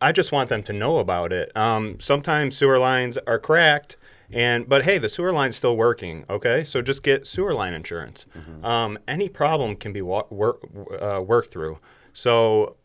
I just want them to know about it. Sometimes sewer lines are cracked. But hey, the sewer line's still working, okay? So just get sewer line insurance. Mm-hmm. Any problem can be worked through. So,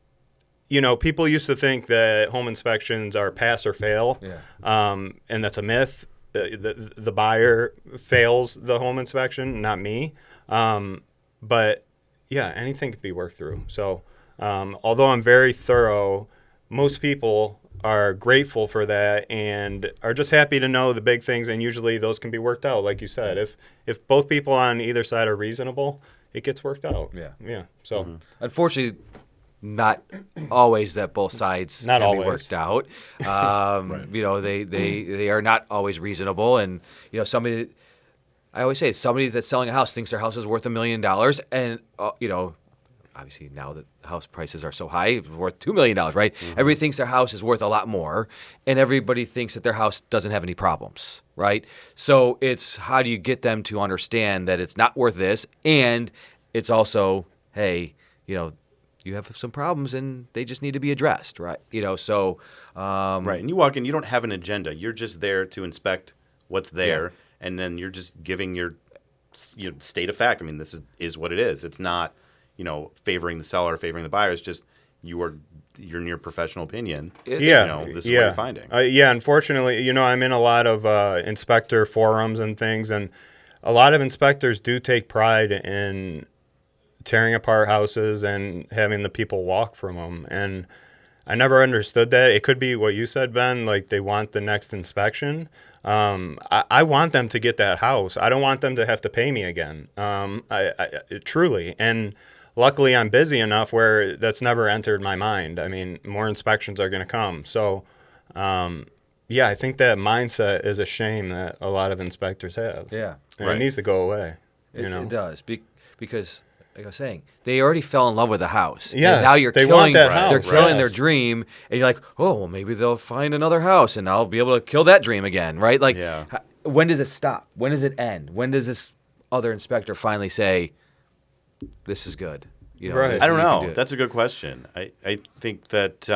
people used to think that home inspections are pass or fail, and that's a myth. The buyer fails the home inspection, not me. But yeah, anything can be worked through. So although I'm very thorough, most people are grateful for that and are just happy to know the big things, and usually those can be worked out, like you said. If both people on either side are reasonable, it gets worked out. Yeah. So unfortunately, not always that both sides not can always. Be worked out. Right. They are not always reasonable, and somebody. I always say somebody that's selling a house thinks their house is worth $1 million, and obviously now that house prices are so high, it's worth $2 million, right? Mm-hmm. Everybody thinks their house is worth a lot more, and everybody thinks that their house doesn't have any problems, right? So it's how do you get them to understand that it's not worth this, and it's also, hey, you have some problems and they just need to be addressed, right? So right. And you walk in, you don't have an agenda. You're just there to inspect what's there, and then you're just giving your state of fact. I mean, this is what it is. It's not, favoring the seller, favoring the buyer. It's just you're in your professional opinion. Yeah. This is what you're finding. Yeah, unfortunately, I'm in a lot of inspector forums and things, and a lot of inspectors do take pride in tearing apart houses and having the people walk from them. And I never understood that. It could be what you said, Ben, like they want the next inspection. I want them to get that house. I don't want them to have to pay me again. I truly. And luckily, I'm busy enough where that's never entered my mind. I mean, more inspections are going to come. So, I think that mindset is a shame that a lot of inspectors have. Yeah. And it needs to go away. It does. Because, like I was saying, they already fell in love with the house. Yes, and now you're they killing, want that house. They're killing their Yes. dream, and you're like, oh, well, maybe they'll find another house, and I'll be able to kill that dream again, right? Like, when does it stop? When does it end? When does this other inspector finally say, this is good? Right. I don't know. That's a good question. I think that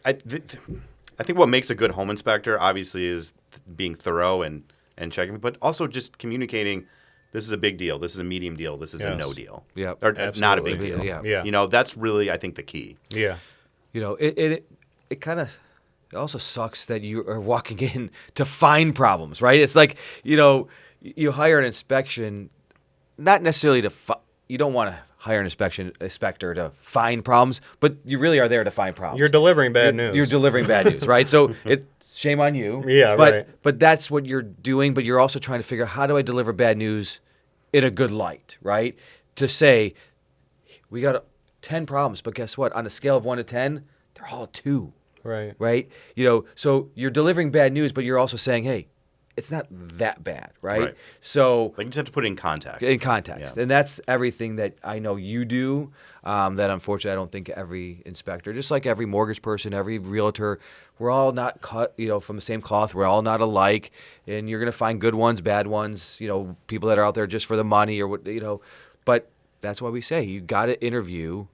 I think what makes a good home inspector obviously is being thorough and checking, but also just communicating. This is a big deal. This is a medium deal. This is a no deal. Yeah, or not a big deal. Yeah. That's really, I think, the key. Yeah. It kind of. It also sucks that you are walking in to find problems, right? It's like, you hire an inspection, not necessarily you don't want to hire an inspector to find problems, but you really are there to find problems. You're delivering bad news. You're delivering bad news, right? So it's shame on you. Yeah, right. But that's what you're doing, but you're also trying to figure out, how do I deliver bad news in a good light, right? To say, we got 10 problems, but guess what? On a scale of 1 to 10, they're all 2. Right. Right? So you're delivering bad news, but you're also saying, hey, it's not that bad, right? So you just have to put it in context. And that's everything that I know you do. That unfortunately I don't think every inspector, just like every mortgage person, every realtor, we're all not cut, from the same cloth. We're all not alike, and you're going to find good ones, bad ones. People that are out there just for the money or what. But that's why we say you got to interview.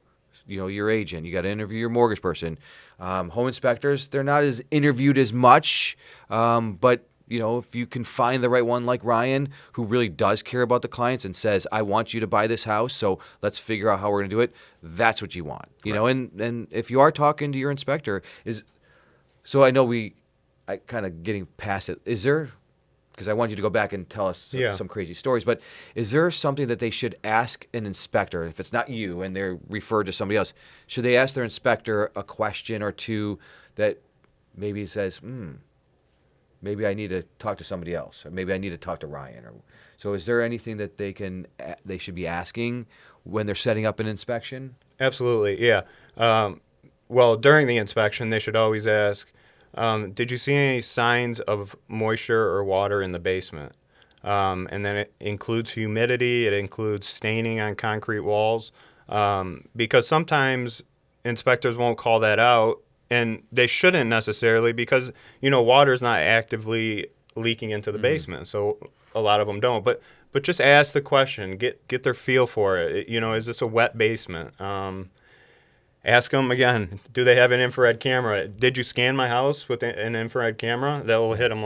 Your agent. You got to interview your mortgage person. Home inspectors, they're not as interviewed as much, but if you can find the right one like Ryan, who really does care about the clients and says, I want you to buy this house, so let's figure out how we're going to do it, that's what you want. And if you are talking to your inspector, so I know I kind of getting past it, is there, because I want you to go back and tell us some crazy stories, but is there something that they should ask an inspector, if it's not you and they're referred to somebody else, should they ask their inspector a question or two that maybe says, maybe I need to talk to somebody else, or maybe I need to talk to Ryan? So is there anything that they should be asking when they're setting up an inspection? Absolutely, yeah. Well, during the inspection, they should always ask, did you see any signs of moisture or water in the basement? And then it includes humidity. It includes staining on concrete walls, because sometimes inspectors won't call that out. And they shouldn't necessarily, because, water is not actively leaking into the basement. So a lot of them don't. But just ask the question, get their feel for it. Is this a wet basement? Ask them again, do they have an infrared camera? Did you scan my house with an infrared camera? That will hit them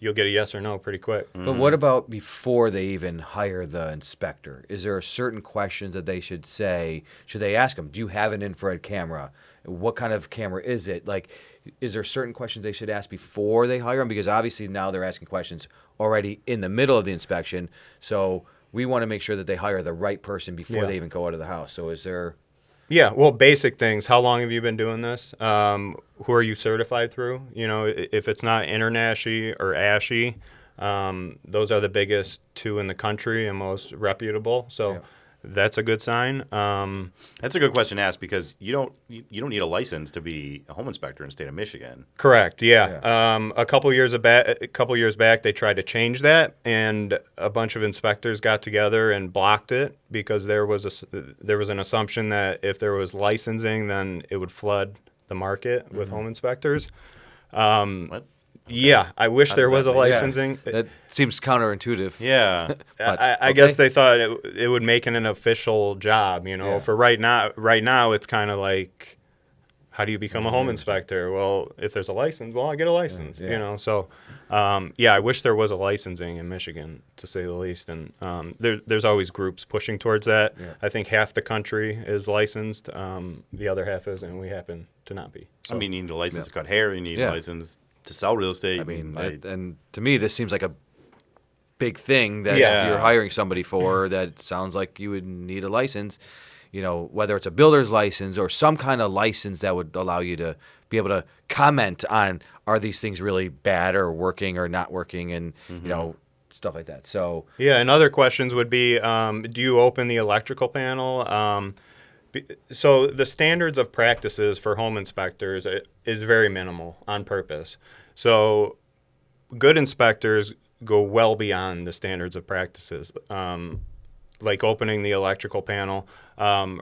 you'll get a yes or no pretty quick. But what about before they even hire the inspector? Is there a certain questions that they should say? Should they ask them, do you have an infrared camera? What kind of camera is it? Is there certain questions they should ask before they hire them? Because obviously now they're asking questions already in the middle of the inspection. So we want to make sure that they hire the right person before they even go out of the house. So is there... Yeah, well, basic things. How long have you been doing this? Who are you certified through? If it's not InterNASHI or ASHI, those are the biggest 2 in the country and most reputable. So that's a good sign. That's a good question to ask, because you don't need a license to be a home inspector in the state of Michigan. Correct. Yeah. A couple years back, they tried to change that, and a bunch of inspectors got together and blocked it because there was an assumption that if there was licensing, then it would flood the market with home inspectors. What? Yeah, I wish there was a licensing. Yeah. That seems counterintuitive. Yeah. I guess they thought it would make it an official job, For right now it's kind of like, how do you become a home inspector? Well, if there's a license, well, I get a license, Yeah. you know. So, I wish there was a licensing in Michigan, to say the least. And there's always groups pushing towards that. Yeah. I think half the country is licensed. The other half isn't, and we happen to not be. So, I mean, you need a license to cut hair. You need Yeah. a license to sell real estate. I mean, like, and to me, this seems like a big thing that Yeah. you're hiring somebody for. That sounds like you would need a license. You know, whether it's a builder's license or some kind of license that would allow you to be able to comment on, are these things really bad or working or not working, and you know, stuff like that. So yeah, and other questions would be, do you open the electrical panel? So the standards of practices for home inspectors is very minimal on purpose. So good inspectors go well beyond the standards of practices, like opening the electrical panel,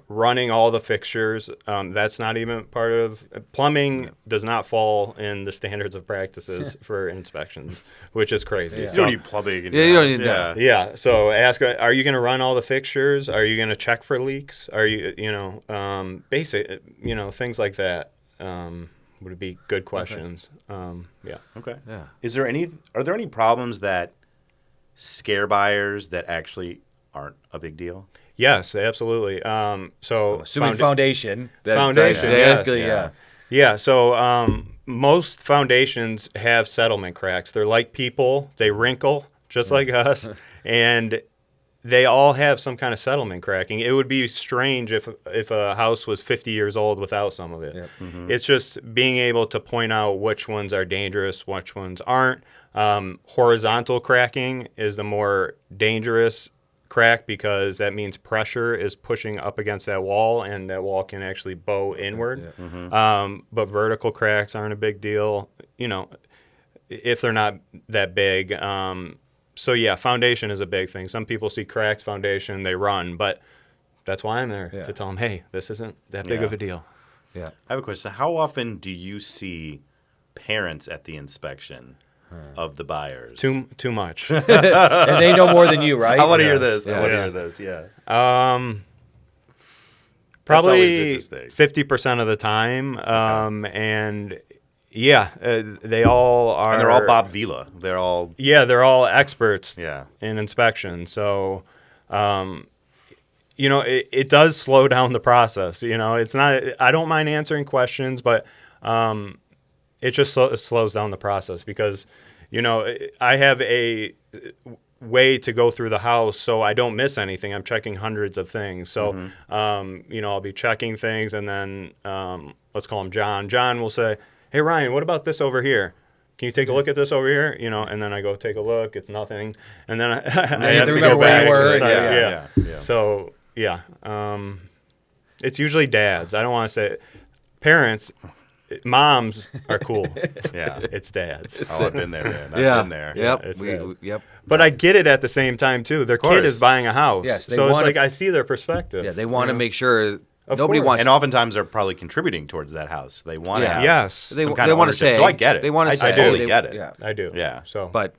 running all the fixtures. That's not even part of plumbing. Does not fall in the standards of practices for inspections, which is crazy. Yeah. you So- don't need plumbing. in Yeah, your you don't house. need that. yeah. So ask, are you going to run all the fixtures? Are you going to check for leaks? Are you, basic, things like that would be good questions. Yeah. Okay. yeah, Are there any problems that scare buyers that actually aren't a big deal? Yes, absolutely. So assuming foundation. Foundation, exactly. yes. Yeah. Yeah, so most foundations have settlement cracks. They're like people. They wrinkle just like us, and they all have some kind of settlement cracking. It would be strange if a house was 50 years old without some of it. Yep. It's just being able to point out which ones are dangerous, which ones aren't. Horizontal cracking is the more dangerous crack because that means pressure is pushing up against that wall, and that wall can actually bow inward. But vertical cracks aren't a big deal, if they're not that big. So yeah, foundation is a big thing. Some people see cracked foundation, they run, but that's why I'm there, to tell them, hey, this isn't that big of a deal. Yeah. I have a question. How often do you see parents at the inspection of the buyers? Too much. And they know more than you, right? I want to hear Yes. this. I Yeah. want to Yeah. hear this. Yeah. Probably always interesting. 50% of the time. And yeah, they all are. And they're all Bob Vila. They're all, Yeah, they're all experts yeah. in inspection. So, it does slow down the process. It's not. I don't mind answering questions, but it just slows down the process because, I have a way to go through the house so I don't miss anything. I'm checking hundreds of things. So, I'll be checking things, and then let's call him John. John will say, hey, Ryan, what about this over here? Can you take a look at this over here? And then I go take a look. It's nothing. And then I have to remember go where back. you were. and start- Yeah. So, yeah. It's usually dads. I don't want to say parents. Moms are cool. Yeah. It's dads. Oh, I've been there, man. I've Yeah. been there. Yep. it's We- dads. yep. But I get it at the same time, too. Their kid course. is buying a house. Yes, they so it's wanna- like I see their perspective. Yeah. They want to you know? make sure Of nobody course. wants. And oftentimes they're probably contributing towards that house. They want to Yeah. have Yes. they some kind they of want to ownership. say. So I get it. They want to say. I totally they- get it. Yeah. I do. Yeah. So, But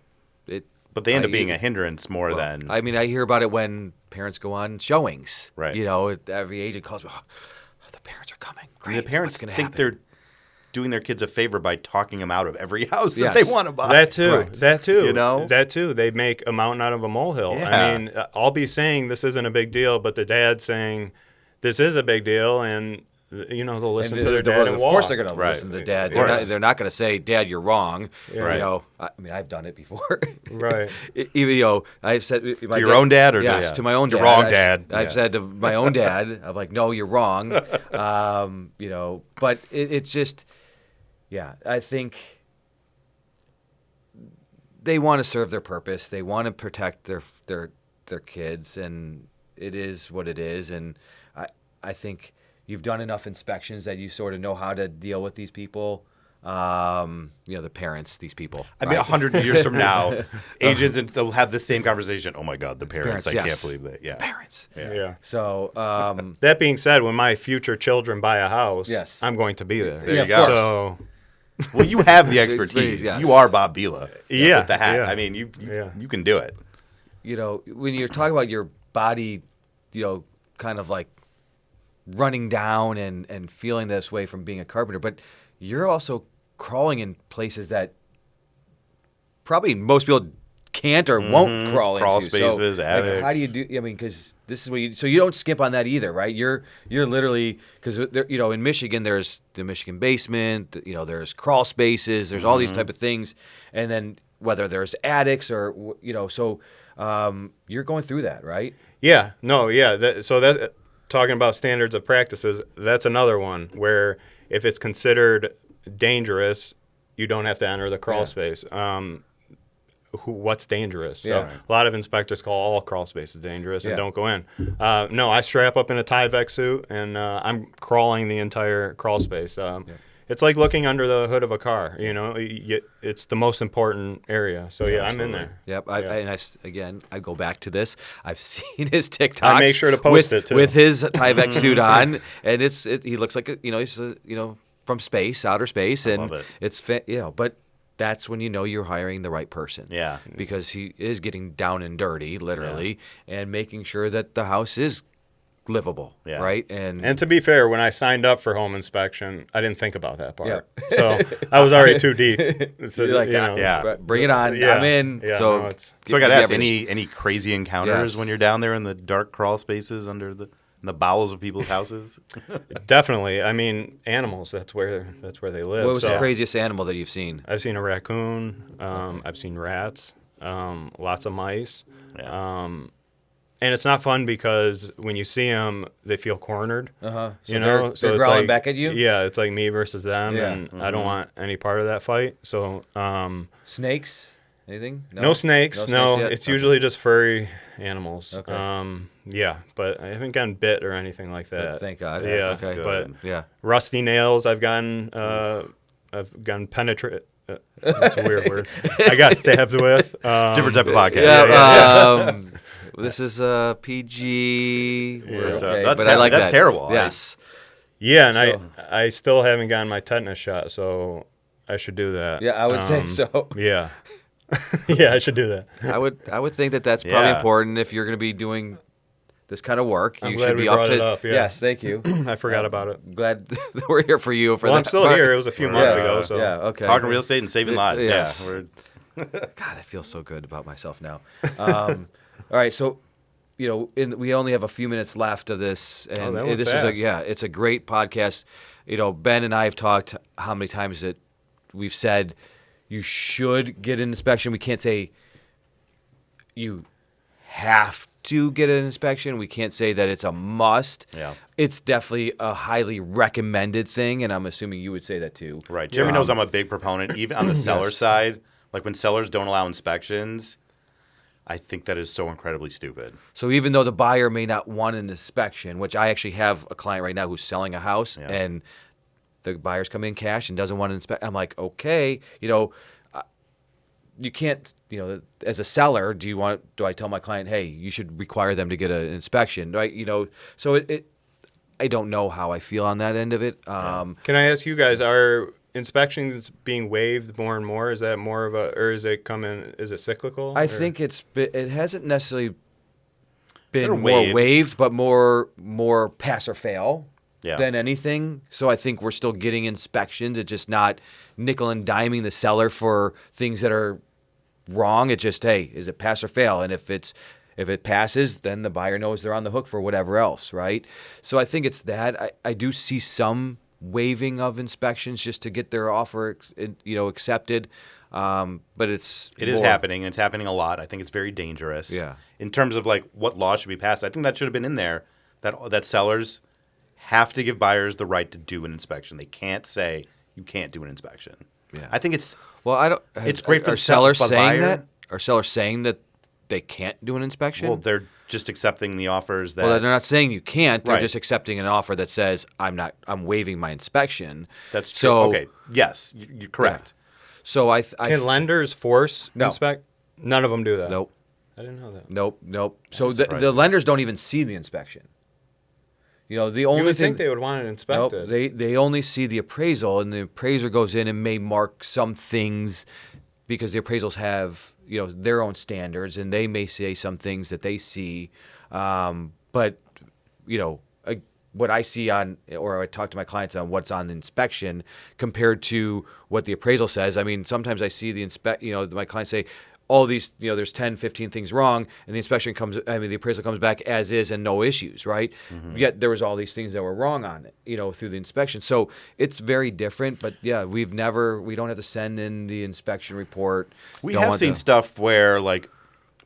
But they end up I- being a hindrance more than. I mean, I hear about it when parents go on showings. Right. Every agent calls me. Oh, the parents are coming. I Great. mean, the parents What's gonna think happen? they're doing their kids a favor by talking them out of every house that Yes. they want to buy. that too. Correct. That too. You know? That too. They make a mountain out of a molehill. Yeah. I mean, I'll be saying this isn't a big deal, but the dad's saying this is a big deal, and they'll listen And to their they're- dad and of walk. course they're going to Right. listen to dad. Of They're course. not going to say, Dad, you're wrong. Right. I mean, I've done it before. Right. Even, I've said to your own dad or yes, to- to my own You're dad. wrong, Dad. I've Yeah. said to my own dad, I'm like, no, you're wrong. But it's just, yeah, I think they want to serve their purpose. They want to protect their kids, and it is what it is. And I think you've done enough inspections that you sort of know how to deal with these people. The parents, these people. I mean, 100 years from now, agents and they'll have the same conversation. Oh my God, the parents! Parents, I yes. can't believe that. Yeah. Parents. Yeah. So, That being said, when my future children buy a house, Yes. I'm going to be there. There you of go. So Well, you have the expertise. Yes. You are Bob Vila. Yeah, With the hat. yeah. I mean, you Yeah. you can do it. when you're talking about your body, kind of like running down and feeling this way from being a carpenter, but you're also crawling in places that probably most people can't or won't crawl Crawl into. spaces, so, attics. Like, how do you do? I mean, because this is what you. So you don't skimp on that either, right? You're literally because in Michigan there's the Michigan basement. There's crawl spaces. There's all these type of things, and then whether there's attics or so you're going through that, right? Yeah. No. Yeah. So that talking about standards of practices, that's another one where if it's considered dangerous, you don't have to enter the crawl space. What's dangerous? So a lot of inspectors call all crawl spaces dangerous and don't go in. No, I strap up in a Tyvek suit and I'm crawling the entire crawl space. It's like looking under the hood of a car. It's the most important area. So I'm in there. Yep. I go back to this. I've seen his TikToks. I make sure to post it too with his Tyvek suit on, and he looks like he's from space, outer space, and love it. it's but. That's when you're hiring the right person. Yeah. Because he is getting down and dirty, literally, and making sure that the house is livable, right? And to be fair, when I signed up for home inspection, I didn't think about that part. Yeah. So I was already too deep. So, you're like, bring it on. I'm in. Yeah, so I got to ask, any crazy encounters when you're down there in the dark crawl spaces under the bowels of people's houses? Definitely. I mean, animals. That's where they live. What was the craziest animal that you've seen? I've seen a raccoon. I've seen rats. Lots of mice. Yeah. And it's not fun because when you see them, they feel cornered. So so they're it's growling like, back at you. Yeah, it's like me versus them, Yeah. and I don't want any part of that fight. So Snakes? Anything? no snakes. No, yet? it's usually just furry animals. Okay. Yeah, but I haven't gotten bit or anything like that. Thank God. Yeah, Okay. but Yeah. rusty nails. I've gotten penetrated. That's a weird word. I got stabbed with. Different type of podcast. Yeah. This is PG. Okay, but I like that's that. terrible. Yes. Yeah, and I still haven't gotten my tetanus shot, so I should do that. Yeah, I would say so. Yeah. Yeah, I should do that. I would think that's probably important if you're going to be doing this kind of work. I'm You glad should we be up brought to it up, yeah. Yes, thank you. I forgot about it. Glad that we're here for you for Well, that. I'm still here. It was a few months ago, so Yeah, okay. Talking real estate and saving lives. Yes. Yeah. God, I feel so good about myself now. All right, so we only have a few minutes left of this, and that went this fast. it's a great podcast. Ben and I have talked how many times that we've said you should get an inspection. We can't say you have to get an inspection. We can't say that it's a must. Yeah. It's definitely a highly recommended thing, and I'm assuming you would say that too. Right. Jeremy knows I'm a big proponent, even on the seller side. Like when sellers don't allow inspections, I think that is so incredibly stupid. So even though the buyer may not want an inspection, which I actually have a client right now who's selling a house, and the buyer's coming in cash and doesn't want to inspect, I'm like, okay, you can't, as a seller, do I tell my client, hey, you should require them to get an inspection, right? So I don't know how I feel on that end of it. Can I ask you guys, are inspections being waived more and more? Is that more of or is it cyclical? I think it hasn't necessarily There are been more waves. waived, but more pass or fail than Yeah. anything. So I think we're still getting inspections. It's just not nickel and diming the seller for things that are wrong. It's just, hey, is it pass or fail? And if it passes, then the buyer knows they're on the hook for whatever else, right? So I think it's that. I do see some waiving of inspections just to get their offer, accepted. But it is happening. It's happening a lot. I think it's very dangerous. Yeah. In terms of like what law should be passed, I think that should have been in there. That sellers have to give buyers the right to do an inspection. They can't say you can't do an inspection. Yeah. I think it's I don't. It's great for are the sellers buyer. saying that. Are sellers saying that they can't do an inspection? well, they're just accepting the offers that. Well, they're not saying you can't. They're Right. just accepting an offer that says I'm waiving my inspection. That's true. So, Okay. Yes, you're correct. So Can lenders force No. inspect? None of them do that. Nope. I didn't know that. Nope. So That's the surprising. lenders don't even see the inspection. The only You would thing think they would want it nope, inspected. they only see the appraisal, and the appraiser goes in and may mark some things because the appraisals have their own standards, and they may say some things that they see, but what I see on, or I talk to my clients on what's on the inspection compared to what the appraisal says. I mean, sometimes I see my clients say, all these, there's 10, 15 things wrong, and the the appraisal comes back as is and no issues, right? Mm-hmm. Yet there was all these things that were wrong on it, through the inspection. So it's very different, but yeah, we don't have to send in the inspection report. We have seen stuff where, like,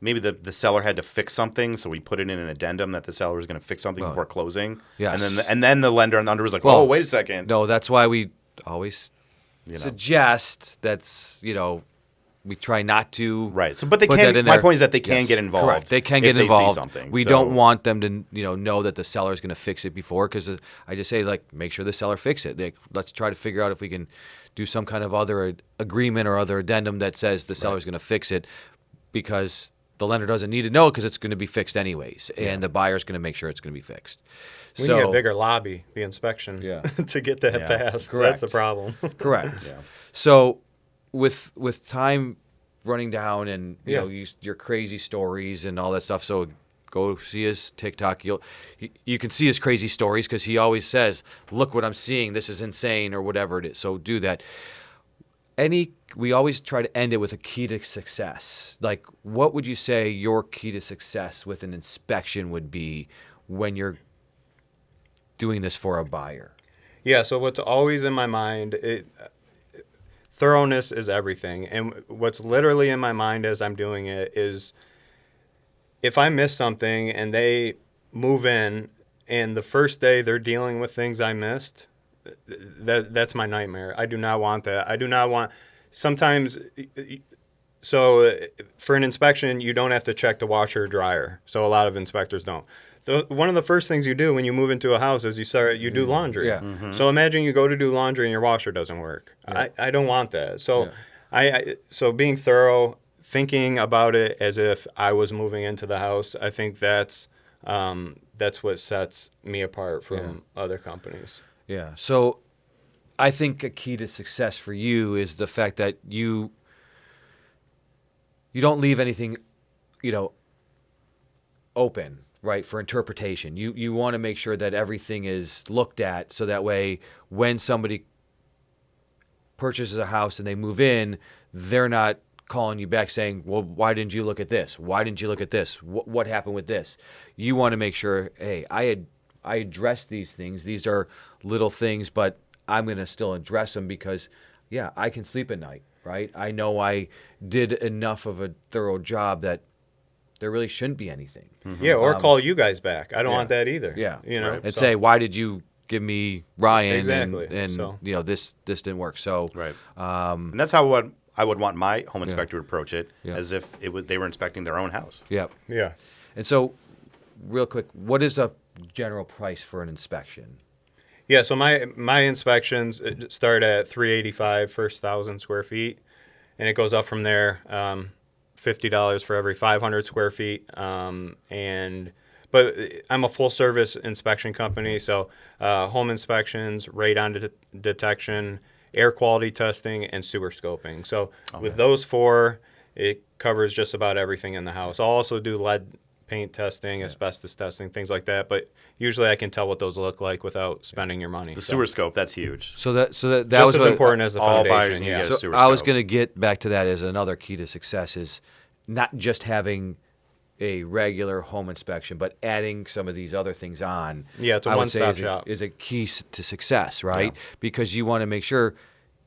maybe the seller had to fix something, so we put it in an addendum that the seller was going to fix something before closing. Yes. And then the lender and the under was like, "Oh, wait a second." No, that's why we always suggest that's we try not to. Right. So, but they can. My point is that they can get involved. Correct. They can get involved. See something. We don't want them to know that the seller is going to fix it before, because I just say, like, make sure the seller fix it. Let's try to figure out if we can do some kind of other agreement or other addendum that says the seller is going to fix it, because the lender doesn't need to know, because it's going to be fixed anyways, and the buyer's going to make sure it's going to be fixed. We need a bigger lobby, the inspection, to get that passed. Correct. That's the problem. Correct. Yeah. So with time running down, and your crazy stories and all that stuff, so go see his TikTok. You can see his crazy stories, because he always says, "Look what I'm seeing. This is insane," or whatever it is. So do that. We always try to end it with a key to success. Like, what would you say your key to success with an inspection would be when you're doing this for a buyer? Yeah, so what's always in my mind, thoroughness is everything. And what's literally in my mind as I'm doing it is, if I miss something and they move in and the first day they're dealing with things I missed, that's my nightmare. I do not want that. I do not want sometimes. So for an inspection, you don't have to check the washer or dryer. So a lot of inspectors don't. One of the first things you do when you move into a house is you do laundry. Yeah. Mm-hmm. So imagine you go to do laundry and your washer doesn't work. Yeah. I don't want that. So so being thorough, thinking about it as if I was moving into the house, I think that's what sets me apart from other companies. Yeah. So I think a key to success for you is the fact that you don't leave anything, open, right, for interpretation. You want to make sure that everything is looked at, so that way when somebody purchases a house and they move in, they're not calling you back saying, "Well, why didn't you look at this? Why didn't you look at this? What happened with this?" You want to make sure, hey, I addressed these things. These are little things, but I'm going to still address them, because, I can sleep at night, right? I know I did enough of a thorough job that there really shouldn't be anything. Mm-hmm. Yeah, or call you guys back. I don't want that either. Yeah, right. And say, why did you give me Ryan? Exactly. And so. This didn't work. So right. And that's how I would want my home inspector to approach it, as if they were inspecting their own house. Yeah. Yeah. And so, real quick, what is a general price for an inspection? Yeah, so my inspections start at $385 first 1,000 square feet, and it goes up from there. $50 for every 500 square feet. But I'm a full service inspection company, so home inspections, radon detection, air quality testing, and sewer scoping. So with those four, it covers just about everything in the house. I'll also do lead paint testing, asbestos testing, things like that. But usually I can tell what those look like without spending your money. The sewer scope, that's huge. So that just was as important as the all foundation. buyers need to get a sewer I was scope. going to get back to that as another key to success is not just having a regular home inspection, but adding some of these other things on. Yeah, it's a one-stop shop. Is a key to success, right? Yeah. Because you want to make sure,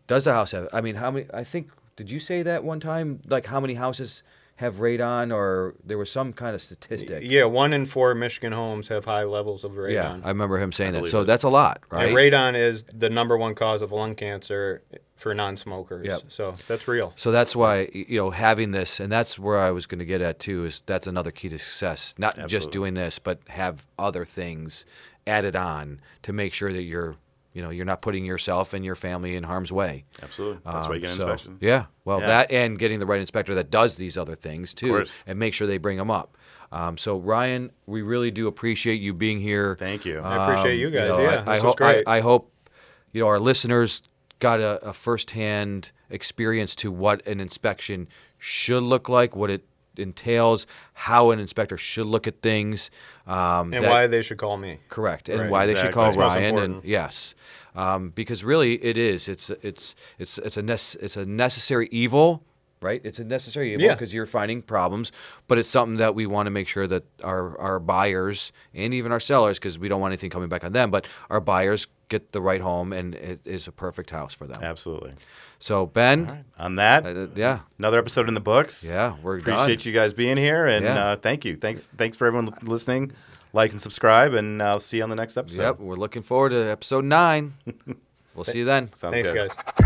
does the house have, how many, I think, did you say that one time? Like how many houses have radon, or there was some kind of statistic? Yeah, 1 in 4 Michigan homes have high levels of radon. Yeah, I remember him saying that. So that's a lot, right? And radon is the number one cause of lung cancer for non-smokers. Yep. So that's real. So that's why, having this, and that's where I was going to get at too, is that's another key to success. Not just doing this, but have other things added on to make sure that you're not putting yourself and your family in harm's way. Absolutely. That's why you get an inspection. Yeah. Well, that and getting the right inspector that does these other things too, and make sure they bring them up. So Ryan, we really do appreciate you being here. Thank you. I appreciate you guys. This was great. I hope our listeners got a firsthand experience to what an inspection should look like, what it entails, how an inspector should look at things, And why they should call me. correct, and Right, why they should call That's most Ryan. And important. yes, because really it is. It's a necessary evil. Right, it's a necessary evil Yeah. because you're finding problems, but it's something that we want to make sure that our buyers and even our sellers, because we don't want anything coming back on them, but our buyers get the right home and it is a perfect house for them. Absolutely. So Ben, On that, yeah, another episode in the books. yeah, we're Appreciate done. you guys being here, and Yeah. thank you. Thanks for everyone listening. Like and subscribe, and I'll see you on the next episode. Yep, we're looking forward to episode 9. We'll see you then. Sounds Thanks, good. guys.